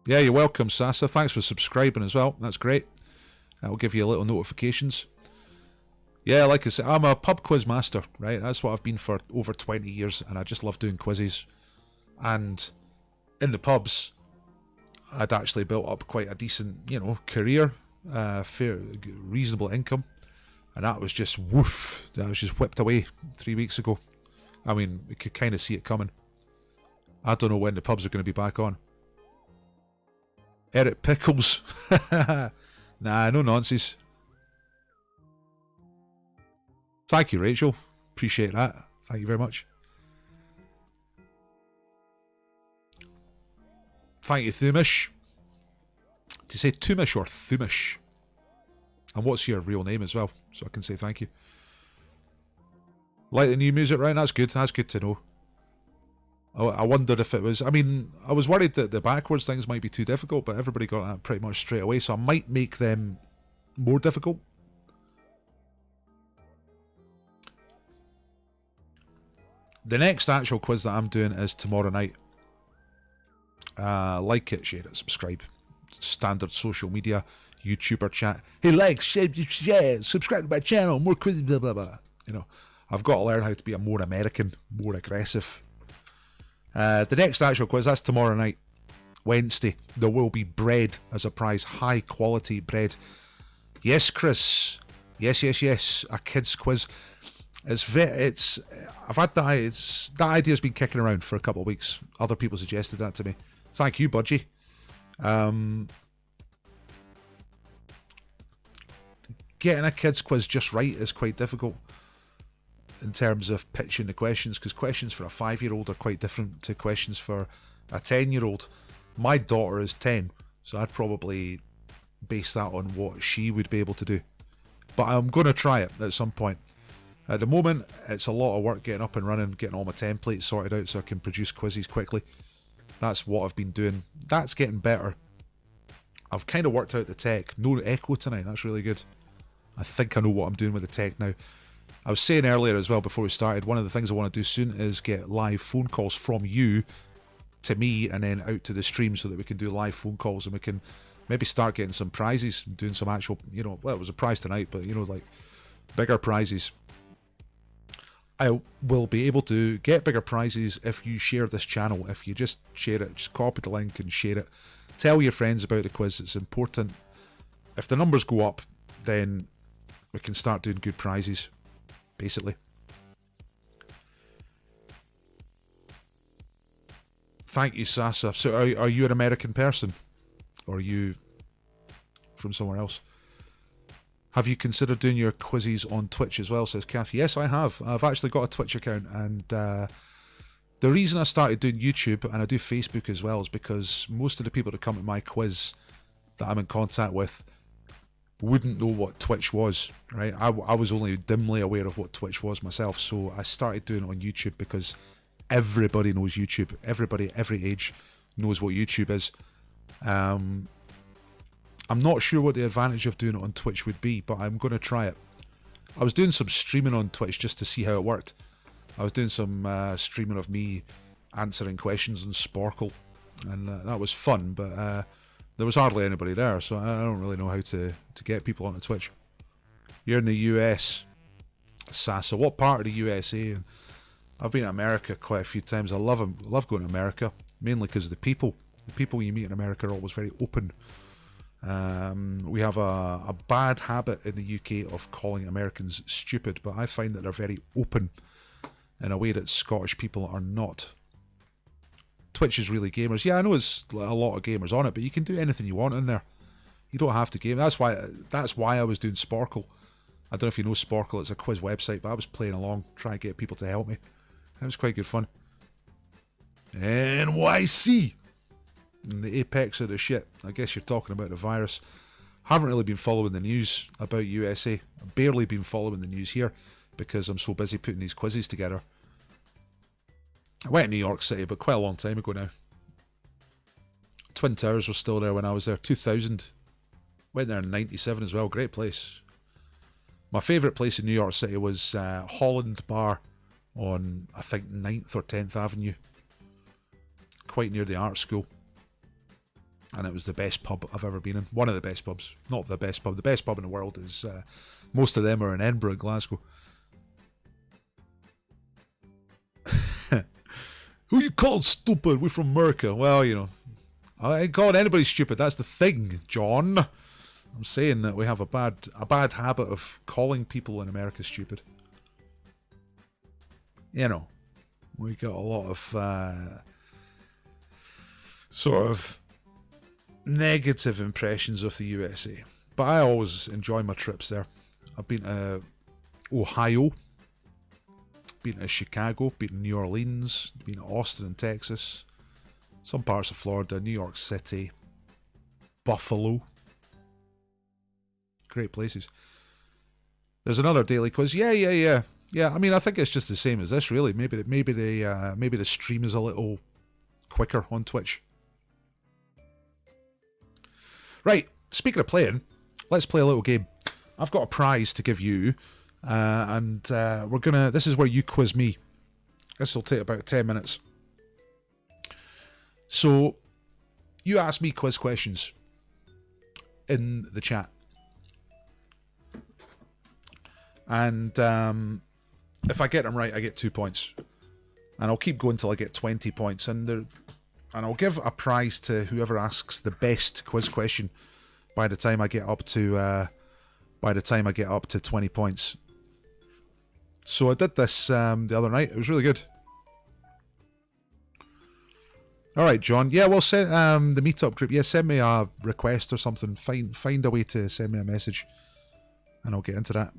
Yeah, you're welcome, Sasa. Thanks for subscribing as well. That's great. That'll give you a little notifications. Yeah, like I said, I'm a pub quiz master, right? That's what I've been for over 20 years, and I just love doing quizzes. And in the pubs, I'd actually built up quite a decent, career. Fair, reasonable income, and that was just woof. That was just whipped away 3 weeks ago. I mean, we could kind of see it coming. I don't know when the pubs are going to be back on. Eric Pickles. Nah, no nonsense. Thank you, Rachel. Appreciate that. Thank you very much. Thank you, Thumish. Do you say Tumish or Thumish? And what's your real name as well, so I can say thank you. Like the new music, right? That's good. That's good to know. I wondered if it was... I mean, I was worried that the backwards things might be too difficult, but everybody got that pretty much straight away, so I might make them more difficult. The next actual quiz that I'm doing is tomorrow night. Like it, share it, subscribe. Standard social media, YouTuber chat. Hey, like, share, subscribe to my channel, more quizzes, blah, blah, blah. I've got to learn how to be a more American, more aggressive. The next actual quiz, that's tomorrow night, Wednesday. There will be bread as a prize, high quality bread. Yes, Chris. Yes. A kids quiz. I've had that idea's been kicking around for a couple of weeks. Other people suggested that to me. Thank you, Budgie. Getting a kids quiz just right is quite difficult in terms of pitching the questions, because questions for a 5-year-old are quite different to questions for a 10-year-old. My daughter is 10, so I'd probably base that on what she would be able to do. But I'm going to try it at some point. At the moment, it's a lot of work getting up and running, getting all my templates sorted out so I can produce quizzes quickly. That's what I've been doing. That's getting better. I've kind of worked out the tech. No echo tonight, that's really good. I think I know what I'm doing with the tech now. I was saying earlier as well before we started, one of the things I want to do soon is get live phone calls from you to me and then out to the stream so that we can do live phone calls and we can maybe start getting some prizes, doing some actual, well, it was a prize tonight, but like bigger prizes. I will be able to get bigger prizes if you share this channel. If you just share it, just copy the link and share it. Tell your friends about the quiz. It's important. If the numbers go up, then we can start doing good prizes, basically. Thank you, Sasa. So are you an American person? Or are you from somewhere else? Have you considered doing your quizzes on Twitch as well, says Kathy. Yes, I have. I've actually got a Twitch account, and The reason I started doing YouTube, and I do Facebook as well, is because most of the people that come to my quiz that I'm in contact with wouldn't know what Twitch was, right? I was only dimly aware of what Twitch was myself, so I started doing it on YouTube because everybody knows YouTube. Everybody, every age, knows what YouTube is. I'm not sure what the advantage of doing it on Twitch would be, but I'm going to try it. I was doing some streaming on Twitch just to see how it worked. I was doing some streaming of me answering questions on Sporkle, and that was fun, but there was hardly anybody there, so I don't really know how to get people onto Twitch. You're in the US, Sasa. What part of the USA? And I've been to America quite a few times. I love going to America, mainly because the people. The people you meet in America are always very open. We have a bad habit in the UK of calling Americans stupid, but I find that they're very open in a way that Scottish people are not. Twitch is really gamers. Yeah, I know there's a lot of gamers on it, but you can do anything you want in there. You don't have to game. That's why I was doing Sporkle. I don't know if you know Sporkle. It's a quiz website, but I was playing along, trying to get people to help me. It was quite good fun. NYC! And the apex of the shit. I guess you're talking about the virus. Haven't really been following the news about USA. I've barely been following the news here because I'm so busy putting these quizzes together. I went to New York City, but quite a long time ago now. Twin Towers was still there when I was there. 2000. Went there in 97 as well. Great place. My favourite place in New York City was Holland Bar on, I think, 9th or 10th Avenue. Quite near the art school. And it was the best pub I've ever been in. One of the best pubs. Not the best pub. The best pub in the world is... most of them are in Edinburgh, Glasgow. Who you called stupid? We're from America. Well, you know. I ain't calling anybody stupid. That's the thing, John. I'm saying that we have a bad habit of calling people in America stupid. You know. We got a lot of... sort of... negative impressions of the USA, but I always enjoy my trips there. I've been to Ohio, been to Chicago, been to New Orleans, been to Austin in Texas, some parts of Florida, New York City, Buffalo. Great places. There's another daily quiz. Yeah. I mean, I think it's just the same as this, really. Maybe the stream is a little quicker on Twitch. Right, speaking of playing, let's play a little game. I've got a prize to give you, and this is where you quiz me. This will take about 10 minutes. So, you ask me quiz questions in the chat. And if I get them right, I get 2 points. And I'll keep going till I get 20 points. And I'll give a prize to whoever asks the best quiz question by the time I get up to 20 points. So I did this the other night. It was really good. All right, John. Yeah, well, send the meetup group. Yeah, send me a request or something. Find a way to send me a message, and I'll get into that.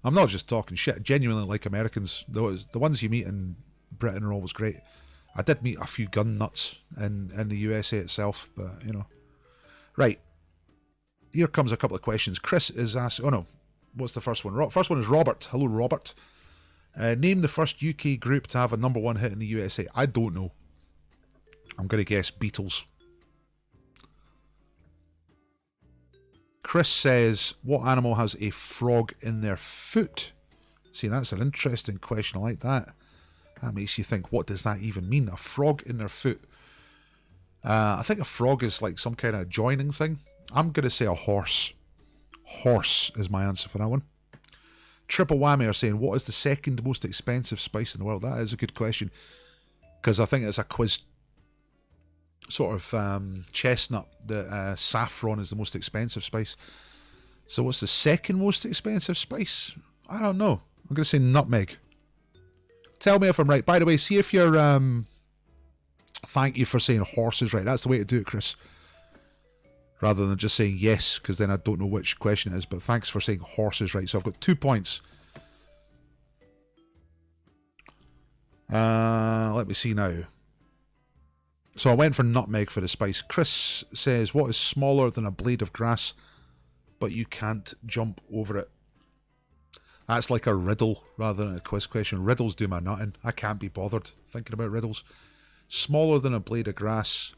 I'm not just talking shit. I genuinely like Americans. The ones you meet in Britain are always great. I did meet a few gun nuts in the USA itself, but, you know. Right. Here comes a couple of questions. Chris is asking... Oh, no. What's the first one? First one is Robert. Hello, Robert. Name the first UK group to have a #1 hit in the USA. I don't know. I'm going to guess Beatles. Chris says, what animal has a frog in their foot? See, that's an interesting question. I like that. That makes you think, what does that even mean? A frog in their foot. I think a frog is like some kind of joining thing. I'm going to say a horse. Horse is my answer for that one. Triple Whammy are saying, what is the second most expensive spice in the world? That is a good question. Because I think it's a quiz sort of chestnut that saffron is the most expensive spice. So what's the second most expensive spice? I don't know. I'm going to say nutmeg. Tell me if I'm right. By the way, see if you're... thank you for saying horses right. That's the way to do it, Chris. Rather than just saying yes, because then I don't know which question it is. But thanks for saying horses right. So I've got 2 points. Let me see now. So I went for nutmeg for the spice. Chris says, what is smaller than a blade of grass, but you can't jump over it? That's like a riddle rather than a quiz question. Riddles do my nutting. I can't be bothered thinking about riddles. Smaller than a blade of grass,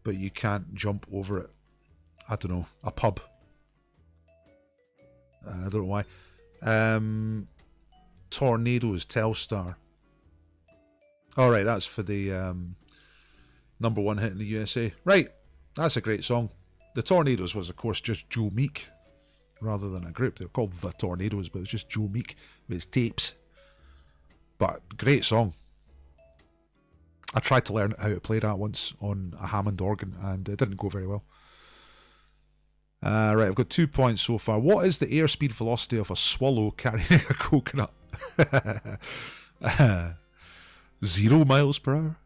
but you can't jump over it. I don't know. A pub. I don't know why. Tornadoes, Telstar. Alright, that's for the #1 hit in the USA. Right, that's a great song. The Tornadoes was, of course, just Joe Meek rather than a group. They were called The Tornadoes, but it's just Joe Meek with his tapes. But great song. I tried to learn how to play that once on a Hammond organ and it didn't go very well. Right, I've got 2 points so far. What is the airspeed velocity of a swallow carrying a coconut? 0 miles per hour.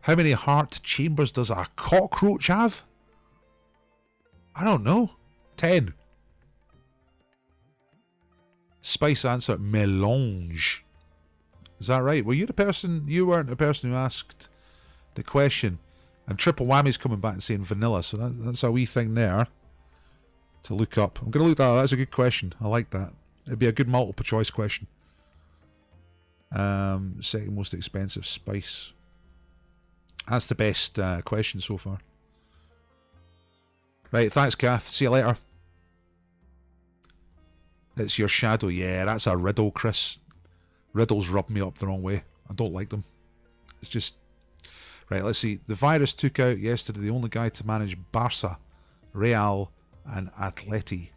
How many heart chambers does a cockroach have? I don't know. 10. Spice answer, melange. Is that right? Were you the person? You weren't the person who asked the question. And Triple Whammy's coming back and saying vanilla. So that's a wee thing there to look up. I'm going to look that up. That's a good question. I like that. It'd be a good multiple choice question. Second most expensive spice. That's the best question so far. Right, thanks, Kath. See you later. It's your shadow. Yeah, that's a riddle, Chris. Riddles rub me up the wrong way. I don't like them. It's just... Right, let's see. The virus took out yesterday the only guy to manage Barca, Real and Atleti.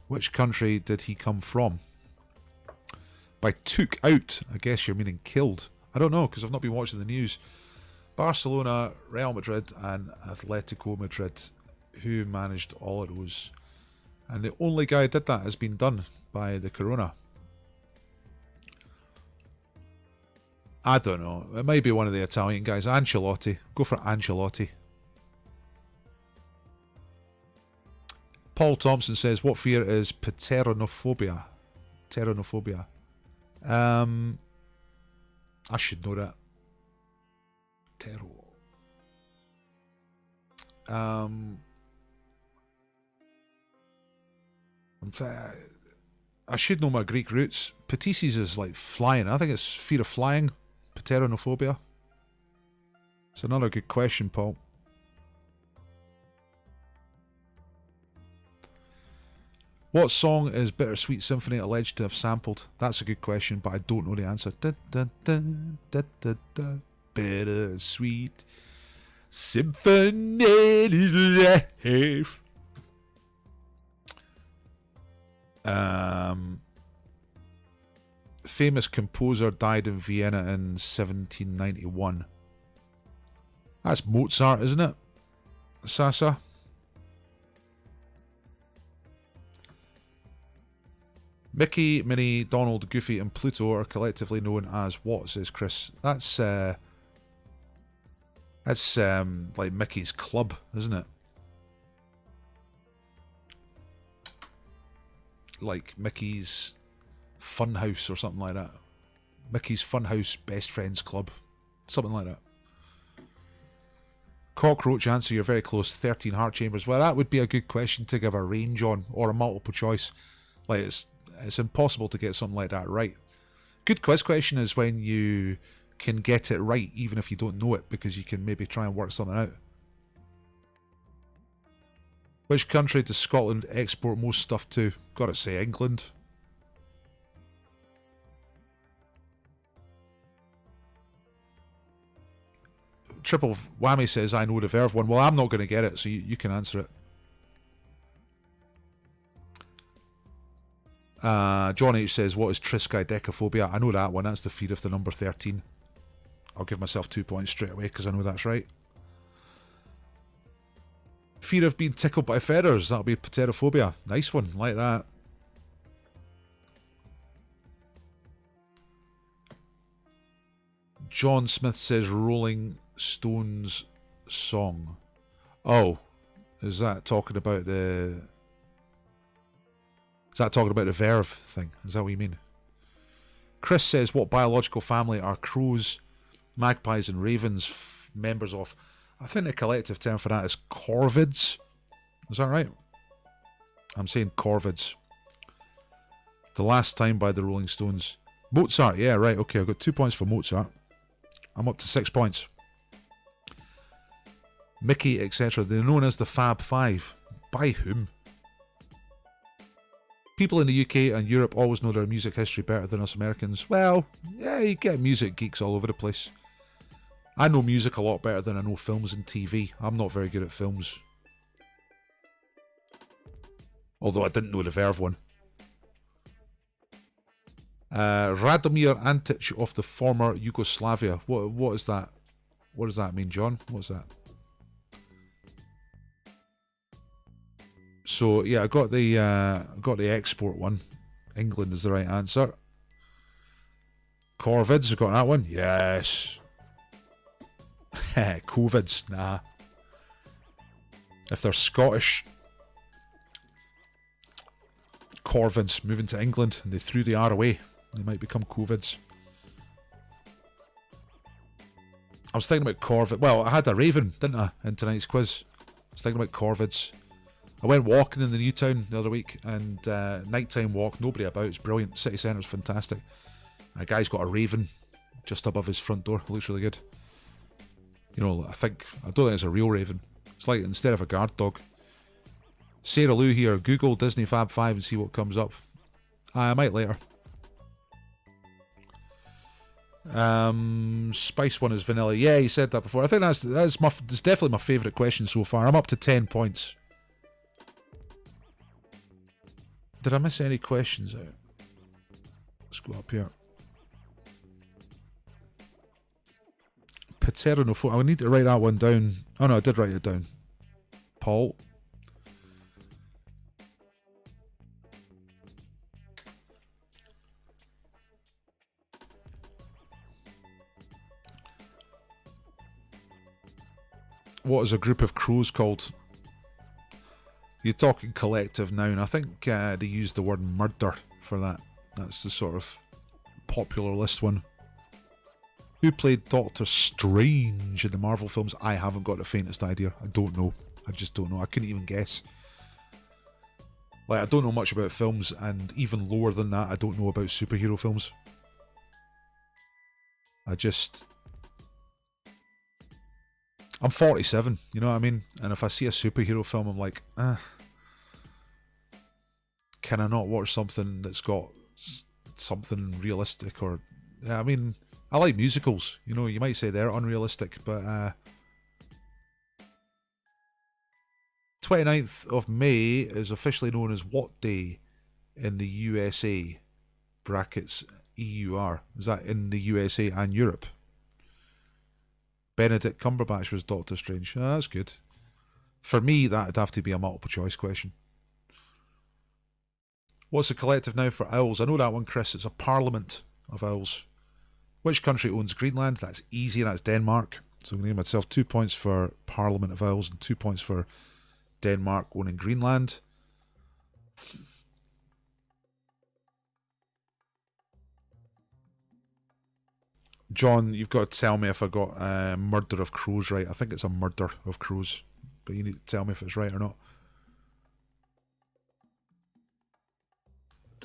Which country did he come from? By took out, I guess you're meaning killed. I don't know, because I've not been watching the news. Barcelona, Real Madrid and Atletico Madrid. Who managed all of those? And the only guy who did that has been done by the corona. I don't know. It might be one of the Italian guys. Ancelotti. Go for Ancelotti. Paul Thompson says, what fear is pteronophobia? Pteronophobia. I should know that. I should know my Greek roots. Ptisis is like flying. I think it's fear of flying. Pteronophobia. It's another good question, Paul. What song is Bittersweet Symphony alleged to have sampled? That's a good question, but I don't know the answer. Da, da, da, da, da, da. Bittersweet Symphony life. Famous composer died in Vienna in 1791. That's Mozart, isn't it? Sasa? Mickey, Minnie, Donald, Goofy and Pluto are collectively known as what, says Chris? That's like Mickey's Club, isn't it? Like Mickey's Funhouse or something like that. Mickey's Funhouse Best Friends Club. Something like that. Cockroach answer, you're very close. 13 heart chambers. Well, that would be a good question to give a range on, or a multiple choice. Like, it's impossible to get something like that right. Good quiz question is when you can get it right, even if you don't know it, because you can maybe try and work something out. Which country does Scotland export most stuff to? Gotta say England. Triple Whammy says, I know the Verve one. Well, I'm not going to get it, so you can answer it. John H says, what is triskaidekaphobia? I know that one. That's the fear of the number 13. I'll give myself 2 points straight away because I know that's right. Fear of being tickled by feathers. That'll be pterophobia. Nice one. Like that. John Smith says Rolling Stones song. Oh, is that talking about the... Is that talking about the Verve thing? Is that what you mean? Chris says, what biological family are crows, magpies and ravens members of? I think the collective term for that is corvids. Is that right? I'm saying corvids. The Last Time by the Rolling Stones. Mozart, yeah, right, okay, I've got 2 points for Mozart. I'm up to 6 points. Mickey, etc. They're known as the Fab Five. By whom? People in the UK and Europe always know their music history better than us Americans. Well, yeah, you get music geeks all over the place. I know music a lot better than I know films and TV. I'm not very good at films. Although I didn't know the Verve one. Radomir Antic of the former Yugoslavia. What is that? What does that mean, John? What's that? So yeah, I got the export one. England is the right answer. Corvids, I got that one. Yes. Covids, nah. If they're Scottish Corvids moving to England and they threw the R away, they might become Covids. I was thinking about Corvid. Well, I had a raven, didn't I, in tonight's quiz. I was thinking about Corvids. I went walking in the new town the other week, and nighttime walk, nobody about, it's brilliant. City centre's fantastic. And a guy's got a raven just above his front door. It looks really good. You know, I don't think it's a real raven. It's like instead of a guard dog. Sarah Lou here, Google Disney Fab 5 and see what comes up. I might later. Spice one is vanilla. Yeah, you said that before. I think that's definitely my favourite question so far. I'm up to 10 points. Did I miss any questions out? Let's go up here. Paternophobia. I need to write that one down. Oh no, I did write it down. Paul. What is a group of crows called? You're talking collective noun. I think they use the word murder for that. That's the sort of popular list one. Who played Doctor Strange in the Marvel films? I haven't got the faintest idea. I don't know. I just don't know. I couldn't even guess. Like, I don't know much about films, and even lower than that, I don't know about superhero films. I'm 47, you know what I mean? And if I see a superhero film, I'm like, can I not watch something that's got something realistic? Or, I mean, I like musicals. You know, you might say they're unrealistic, but 29th of May is officially known as what day in the USA? Brackets EUR. Is that in the USA and Europe? Benedict Cumberbatch was Doctor Strange. Oh, that's good. For me, that'd have to be a multiple choice question. What's the collective now for owls? I know that one, Chris. It's a parliament of owls. Which country owns Greenland? That's easy, that's Denmark. So I'm going to give myself 2 points for Parliament of Owls and 2 points for Denmark owning Greenland. John, you've got to tell me if I got Murder of Crows right. I think it's a Murder of Crows, but you need to tell me if it's right or not.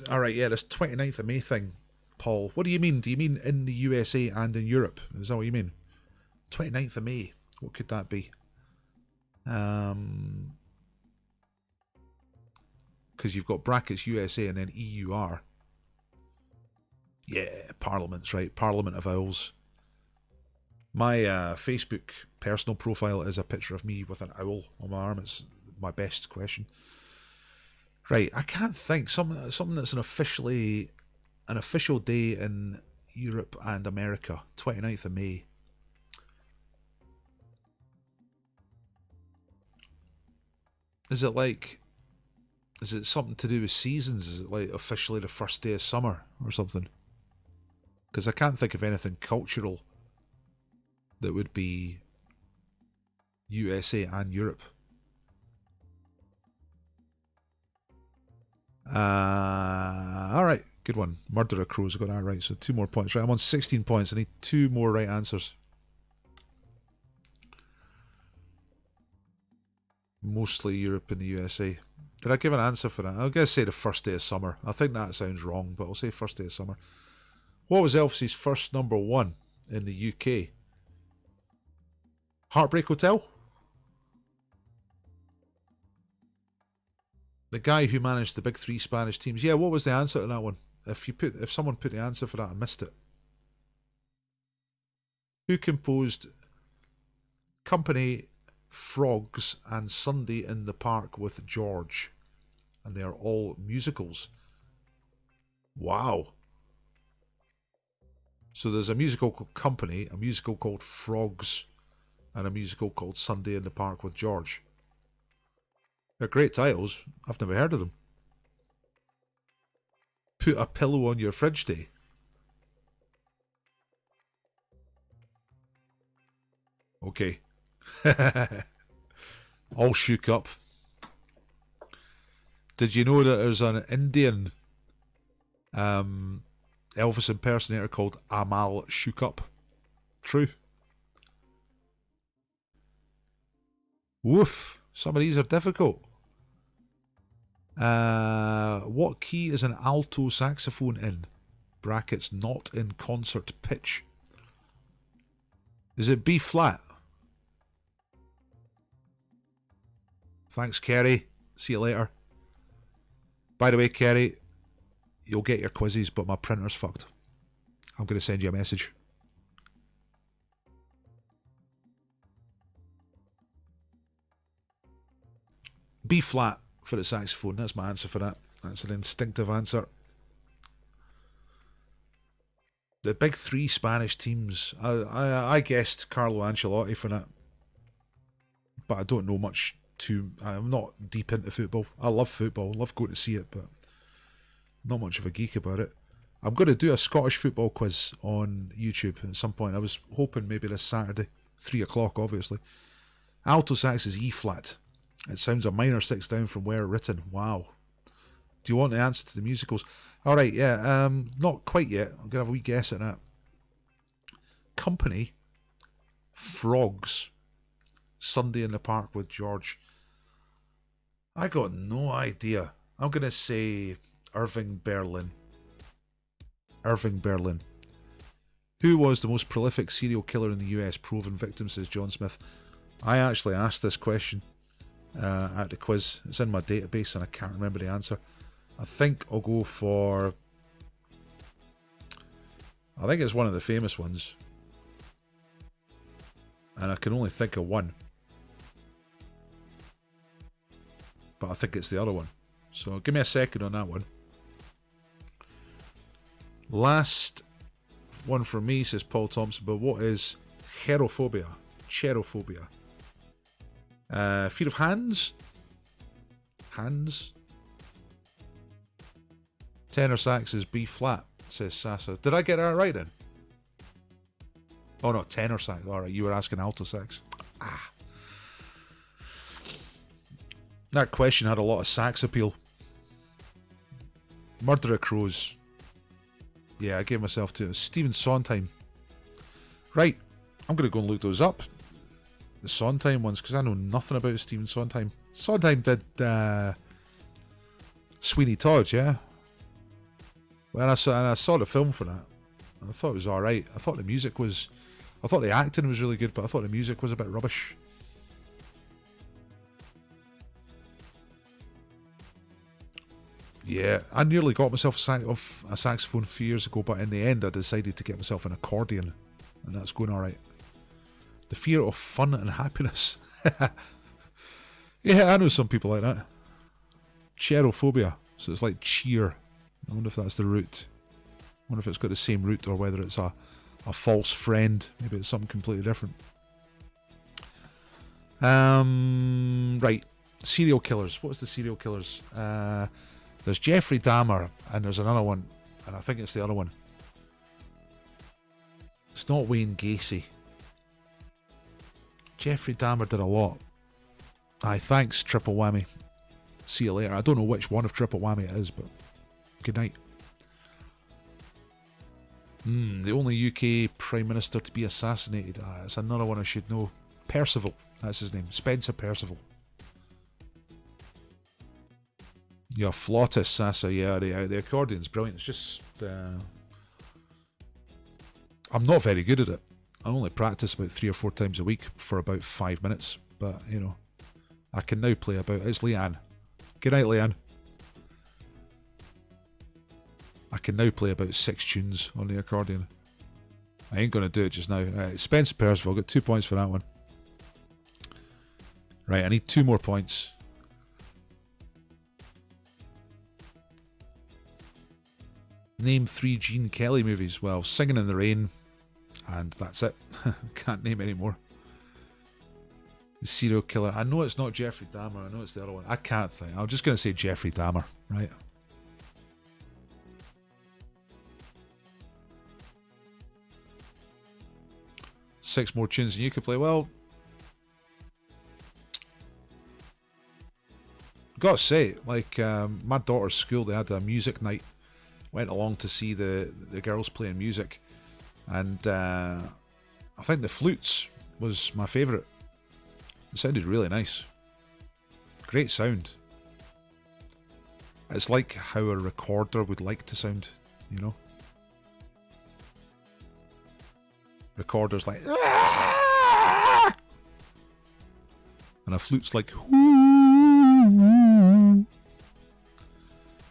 Alright, yeah, this 29th of May thing, Paul. What do you mean? Do you mean in the USA and in Europe? Is that what you mean? 29th of May. What could that be? Because you've got brackets USA and then EUR. Yeah, Parliament's right. Parliament of Owls. My Facebook personal profile is a picture of me with an owl on my arm. It's my best question. Right, I can't think. Something that's an official day in Europe and America. 29th of May. Is it something to do with seasons? Is it like officially the first day of summer or something? Because I can't think of anything cultural that would be USA and Europe. Alright, Good one. Murderer Crows. I got that right. So 2 more points. Right, I'm on 16 points. I need 2 more right answers. Mostly Europe and the USA. Did I give an answer for that? I'm going to say the first day of summer. I think that sounds wrong, but I'll say first day of summer. What was Elvis's first #1 in the UK? Heartbreak Hotel? The guy who managed the big 3 Spanish teams. Yeah, what was the answer to that one? If someone put the answer for that, I missed it. Who composed Company, Frogs, and Sunday in the Park with George? And they are all musicals. Wow. So there's a musical called Company, a musical called Frogs, and a musical called Sunday in the Park with George. They're great titles. I've never heard of them. Put a Pillow on Your Fridge Day. Okay. All shook up. Did you know that there's an Indian Elvis impersonator called Amal Shook Up? True. Woof. Some of these are difficult. What key is an alto saxophone in? Brackets, not in concert pitch. Is it B flat? Thanks, Kerry. See you later. By the way, Kerry, you'll get your quizzes, but my printer's fucked. I'm going to send you a message. B flat for the saxophone. That's my answer for that. That's an instinctive answer. The big 3 Spanish teams. I guessed Carlo Ancelotti for that, but I don't know much. I'm not deep into football. I love football. Love going to see it, but not much of a geek about it. I'm going to do a Scottish football quiz on YouTube at some point. I was hoping maybe this Saturday, 3 o'clock, obviously. Alto sax is E flat. It sounds a minor 6 down from where written. Wow. Do you want the answer to the musicals? Alright, yeah. Not quite yet. I'm going to have a wee guess at that. Company, Frogs, Sunday in the Park with George. I got no idea. I'm going to say Irving Berlin. Irving Berlin. Who was the most prolific serial killer in the US? Proven victim, says John Smith. I actually asked this question at the quiz. It's in my database and I can't remember the answer. I think I'll go for... I think it's one of the famous ones. And I can only think of one. But I think it's the other one. So give me a second on that one. Last one from me, says Paul Thompson. But what is cherophobia? Cherophobia. Fear of hands? Hands? Tenor sax is B flat, says Sasa. Did I get that right then? Oh no, tenor sax. Alright, you were asking alto sax. Ah. That question had a lot of sax appeal. Murderer Crows. Yeah, I gave myself to Stephen Sondheim. Right, I'm going to go and look those up. The Sondheim ones, because I know nothing about Stephen Sondheim. Sondheim did Sweeney Todd, yeah? When I saw the film for that, I thought it was alright. I thought the acting was really good, but I thought the music was a bit rubbish. Yeah, I nearly got myself a saxophone a few years ago, but in the end I decided to get myself an accordion, and that's going alright. The fear of fun and happiness. Yeah, I know some people like that. Cherophobia, so it's like cheer. I wonder if that's the root. I wonder if it's got the same root or whether it's a false friend. Maybe it's something completely different. Right, serial killers. What's the serial killers? There's Jeffrey Dahmer, and there's another one, and I think it's the other one. It's not Wayne Gacy. Jeffrey Dahmer did a lot. Aye, thanks, Triple Whammy. See you later. I don't know which one of Triple Whammy it is, but good night. The only UK Prime Minister to be assassinated. It's another one I should know. Percival, that's his name. Spencer Percival. Yeah, flautist, Sasa. Yeah, the accordion's brilliant. It's just... I'm not very good at it. I only practice about 3 or 4 times a week for about 5 minutes. But, you know, I can now play about... It's Leanne. Good night, Leanne. I can now play about 6 tunes on the accordion. I ain't going to do it just now. Right, Spencer Percival, got 2 points for that one. Right, I need 2 more points. Name 3 Gene Kelly movies. Well, Singing in the Rain, and that's it. Can't name any more. The serial killer. I know it's not Jeffrey Dahmer. I know it's the other one. I can't think. I'm just going to say Jeffrey Dahmer, right? Six more tunes and you can play. Well, gotta say, like my daughter's school, they had a music night. Went along to see the girls playing music, and I think the flutes was my favourite. It sounded really nice. Great sound. It's like how a recorder would like to sound, you know. Recorder's like, and a flute's like,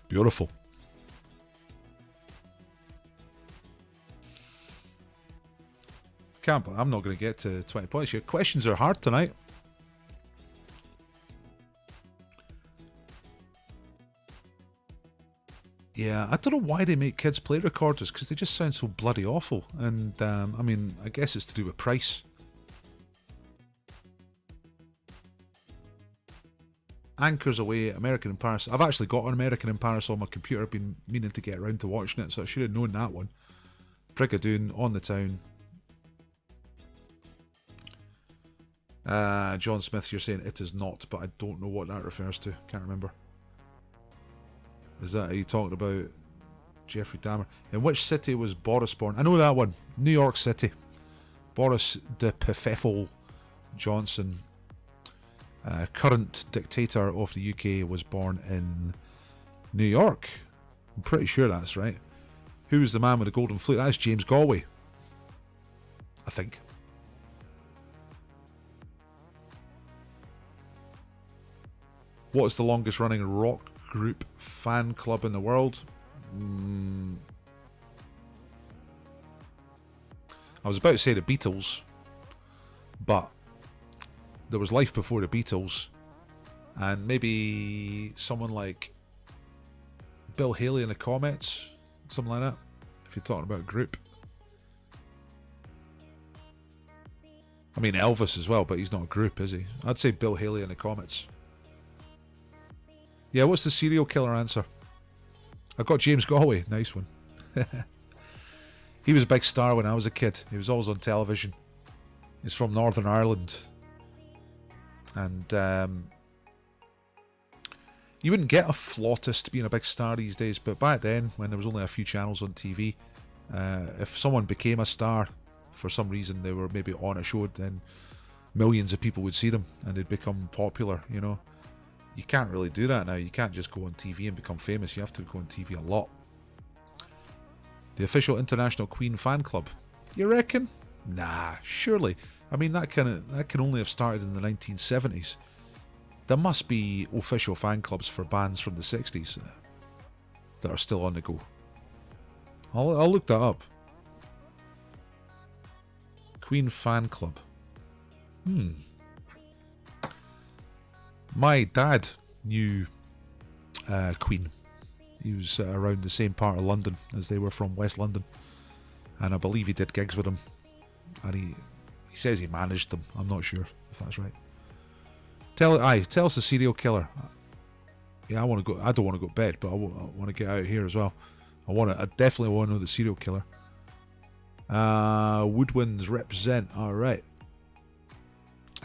beautiful. Can't, I'm not going to get to 20 points. Your questions are hard tonight. Yeah, I don't know why they make kids play recorders, because they just sound so bloody awful. And, I mean, I guess it's to do with price. Anchors Away, American in Paris. I've actually got an American in Paris on my computer. I've been meaning to get around to watching it, so I should have known that one. Brigadoon, On the Town. John Smith, you're saying it is not, but I don't know what that refers to. Can't remember. Is that, are you talking about Jeffrey Dahmer? In which city was Boris born? I know that one. New York City. Boris de Pfeffel Johnson, current dictator of the UK, was born in New York. I'm pretty sure that's right. Who was the man with the golden flute? That's James Galway, I think. What is the longest running rock group fan club in the world? I was about to say the Beatles, but there was life before the Beatles, and maybe someone like Bill Haley and the Comets, something like that, if you're talking about a group. I mean Elvis as well, but he's not a group, is he? I'd say Bill Haley and the Comets. Yeah, what's the serial killer answer? I got James Galway. Nice one. He was a big star when I was a kid. He was always on television. He's from Northern Ireland. And you wouldn't get a flautist being a big star these days, but back then, when there was only a few channels on TV, if someone became a star for some reason, they were maybe on a show, then millions of people would see them and they'd become popular, you know. You can't really do that now. You can't just go on TV and become famous. You have to go on TV a lot. The official International Queen fan club. You reckon? Nah, surely. I mean, that can only have started in the 1970s. There must be official fan clubs for bands from the 60s that are still on the go. I'll look that up. Queen fan club. My dad knew Queen. He was around the same part of London as they were, from West London, and I believe he did gigs with them. And he says he managed them. I'm not sure if that's right. Tell us the serial killer. Yeah, I want to go. I don't want to go to bed, but I want to get out of here as well. I definitely want to know the serial killer. Woodwinds represent. All right.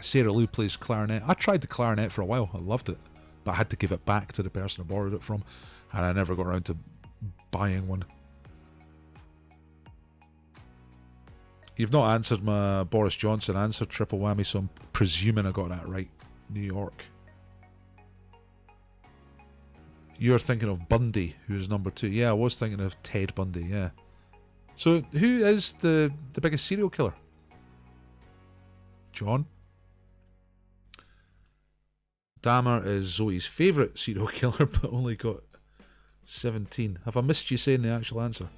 Sarah Lou plays clarinet. I tried the clarinet for a while. I loved it, but I had to give it back to the person I borrowed it from, and I never got around to buying one. You've not answered my Boris Johnson answer, triple whammy, so I'm presuming I got that right. New York. You're thinking of Bundy, who's number 2. Yeah, I was thinking of Ted Bundy, yeah. So, who is the biggest serial killer? John? Dahmer is Zoe's favourite serial killer, but only got 17. Have I missed you saying the actual answer?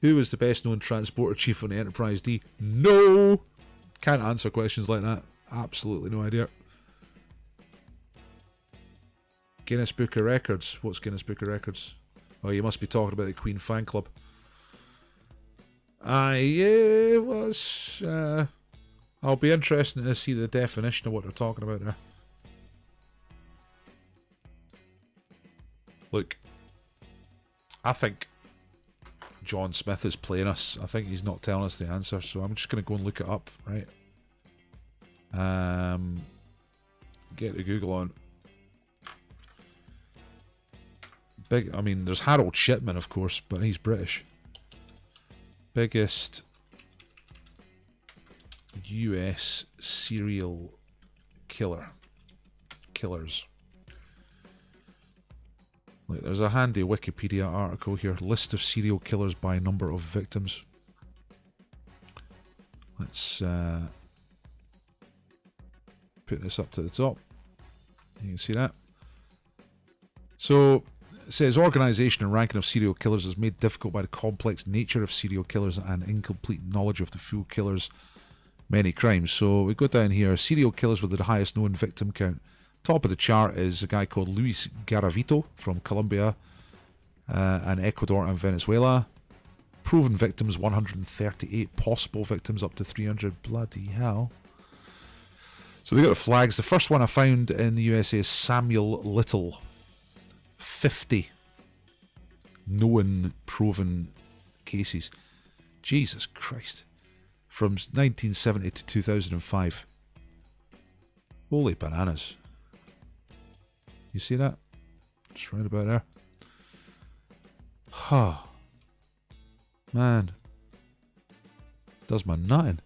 Who was the best known transporter chief on the Enterprise D? No! Can't answer questions like that. Absolutely no idea. Guinness Book of Records. What's Guinness Book of Records? Oh, you must be talking about the Queen fan club. I'll be interested to see the definition of what they're talking about there. Look, I think John Smith is playing us. I think he's not telling us the answer, so I'm just going to go and look it up, right? Get the Google on. There's Harold Shipman, of course, but he's British. Biggest US serial killers. Like, there's a handy Wikipedia article here. List of serial killers by number of victims. Let's put this up to the top. You can see that. So, it says organisation and ranking of serial killers is made difficult by the complex nature of serial killers and incomplete knowledge of the full killer's many crimes. So we go down here. Serial killers with the highest known victim count. Top of the chart is a guy called Luis Garavito from Colombia and Ecuador and Venezuela. Proven victims 138. Possible victims up to 300. Bloody hell. So they got the flags. The first one I found in the USA is Samuel Little. 50 known proven cases. Jesus Christ. From 1970 to 2005. Holy bananas. You see that? Just right about there. Huh. Man. Does my nutting.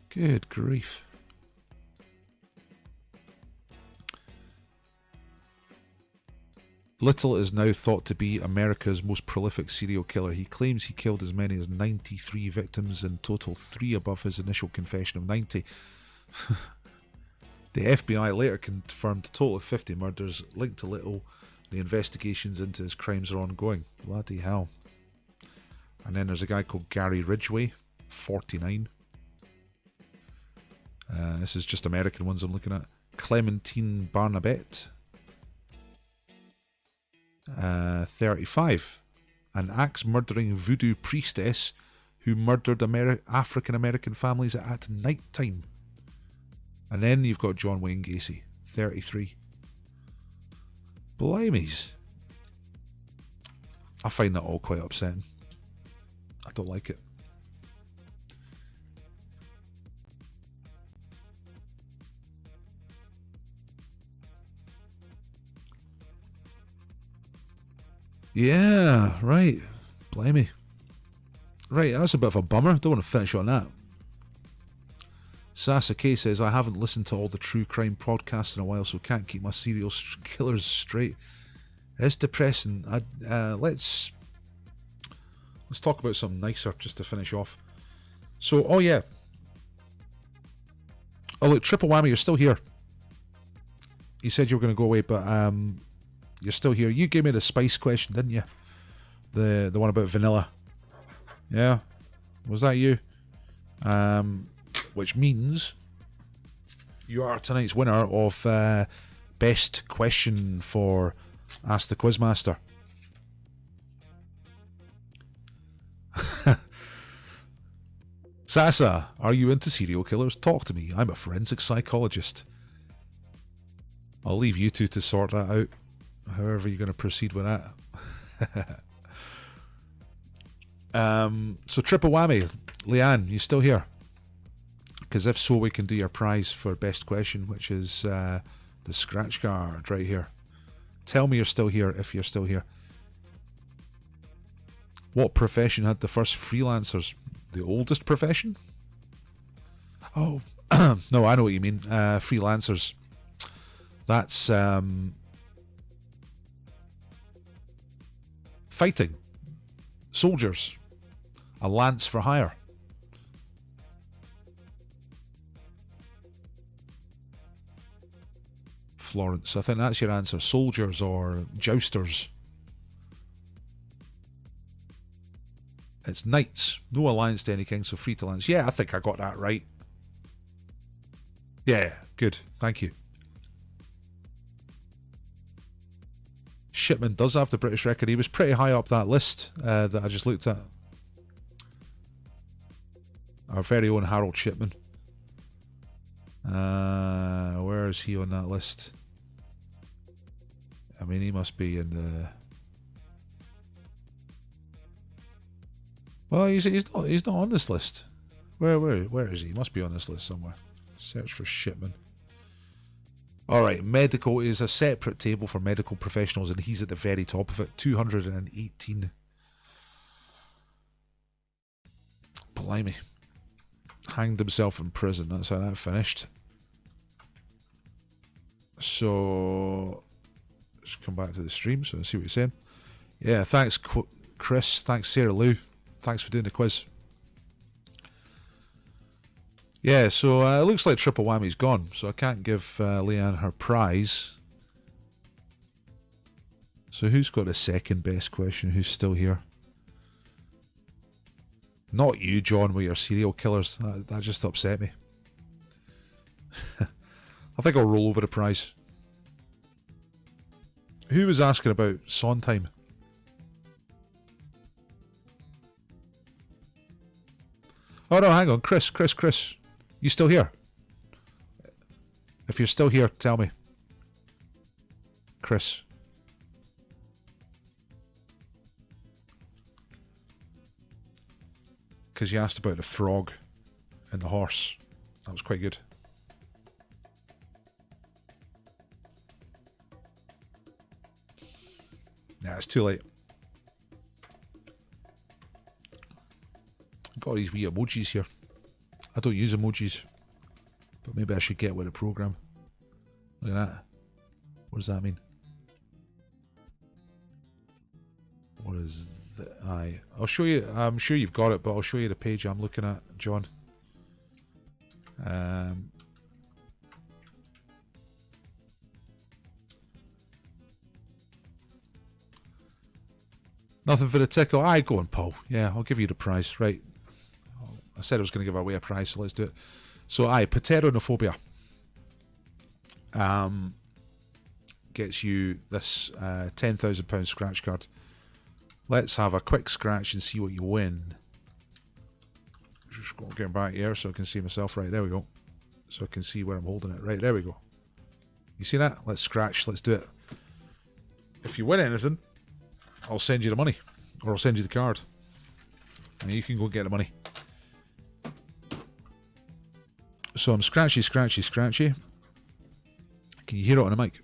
Good grief. Little is now thought to be America's most prolific serial killer. He claims he killed as many as 93 victims in total, 3 above his initial confession of 90. The FBI later confirmed a total of 50 murders linked to Little. The investigations into his crimes are ongoing. Bloody hell. And then there's a guy called Gary Ridgway, 49. This is just American ones I'm looking at. Clementine Barnabette, 35. An axe-murdering voodoo priestess who murdered African American families at night time. And then you've got John Wayne Gacy, 33. Blimeys. I find that all quite upsetting. I don't like it. Yeah, right. Blimey. Right, that's a bit of a bummer. Don't want to finish on that. Sasuke says, I haven't listened to all the true crime podcasts in a while, so can't keep my serial killers straight. It's depressing. Let's talk about something nicer just to finish off. So, oh yeah. Oh look, Triple Whammy, you're still here. You said you were going to go away, but you're still here. You gave me the spice question, didn't you? The one about vanilla. Yeah? Was that you? Which means you are tonight's winner of best question for Ask the Quizmaster. Sasa, are you into serial killers? Talk to me. I'm a forensic psychologist. I'll leave you two to sort that out. However you're going to proceed with that. So Triple Whammy, Leanne, you still here? Because if so, we can do your prize for best question, which is The scratch card right here. Tell me you're still here if you're still here. What profession had the first freelancers? The oldest profession? Oh, no, I know what you mean. Freelancers. That's fighting. Soldiers. A lance for hire. Florence, I think that's your answer. Soldiers or jousters. It's knights. No alliance to any king, so free to lance. Yeah, I think I got that right. Yeah, good. Thank you. Shipman does have the British record. He was pretty high up that list that I just looked at. Our very own Harold Shipman. Where is he on that list? I mean, he must be in the... Well, he's not on this list. Where is he? He must be on this list somewhere. Search for Shipman. Alright, medical is a separate table for medical professionals, and he's at the very top of it. 218. Blimey. Hanged himself in prison. That's how that finished. So, let's come back to the stream so I see what you're saying. Yeah, thanks Chris. Thanks Sarah Lou. Thanks for doing the quiz. Yeah, so it looks like Triple Whammy's gone, so I can't give Leanne her prize. So who's got the second best question? Who's still here? Not you, John, with your serial killers. That just upset me. I think I'll roll over the prize. Who was asking about Sondheim? Oh no, hang on, Chris. You still here? If you're still here, tell me. Chris. Because you asked about the frog and the horse. That was quite good. Nah, it's too late. Got all these wee emojis here. I don't use emojis, but maybe I should get with the program. Look at that. What does that mean? What is the eye? I'll show you. I'm sure you've got it, but I'll show you the page I'm looking at, John. Nothing for the tickle. Aye, go on, Paul. Yeah, I'll give you the prize. Right. I said I was going to give away a prize, so let's do it. So, aye, pteronophobia gets you this £10,000 scratch card. Let's have a quick scratch and see what you win. Just get back here so I can see myself. Right, there we go. So I can see where I'm holding it. Right, there we go. You see that? Let's scratch. Let's do it. If you win anything, I'll send you the money. Or I'll send you the card. And you can go get the money. So I'm scratchy. Can you hear it on the mic?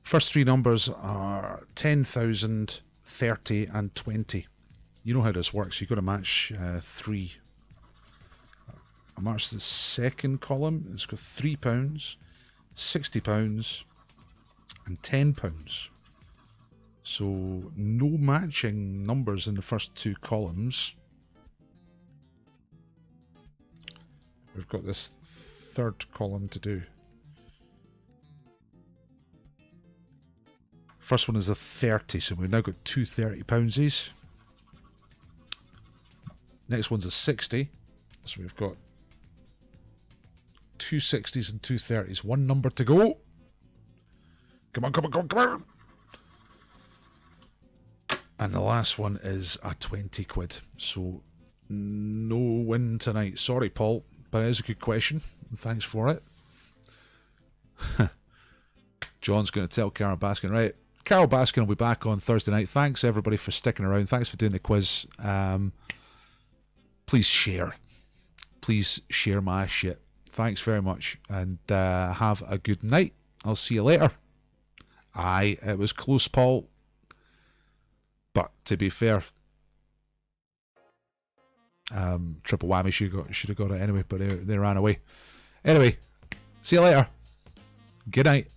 First three numbers are 10,000, 30 and 20. You know how this works. You've got to match three. I match the second column. It's got £3, £60 and £10. So no matching numbers in the first two columns. We've got this third column to do. First one is a 30, so we've now got two £30s. Next one's a 60, so we've got two 60s and two 30s. One number to go. Come on. And the last one is a 20 quid. So no win tonight. Sorry, Paul, but it is a good question. Thanks for it. John's going to tell Carol Baskin. Right. Carol Baskin will be back on Thursday night. Thanks, everybody, for sticking around. Thanks for doing the quiz. Please share. Please share my shit. Thanks very much. And have a good night. I'll see you later. Aye, it was close, Paul. But to be fair, Triple Whammy should have got it anyway, but they ran away. Anyway, see you later. Good night.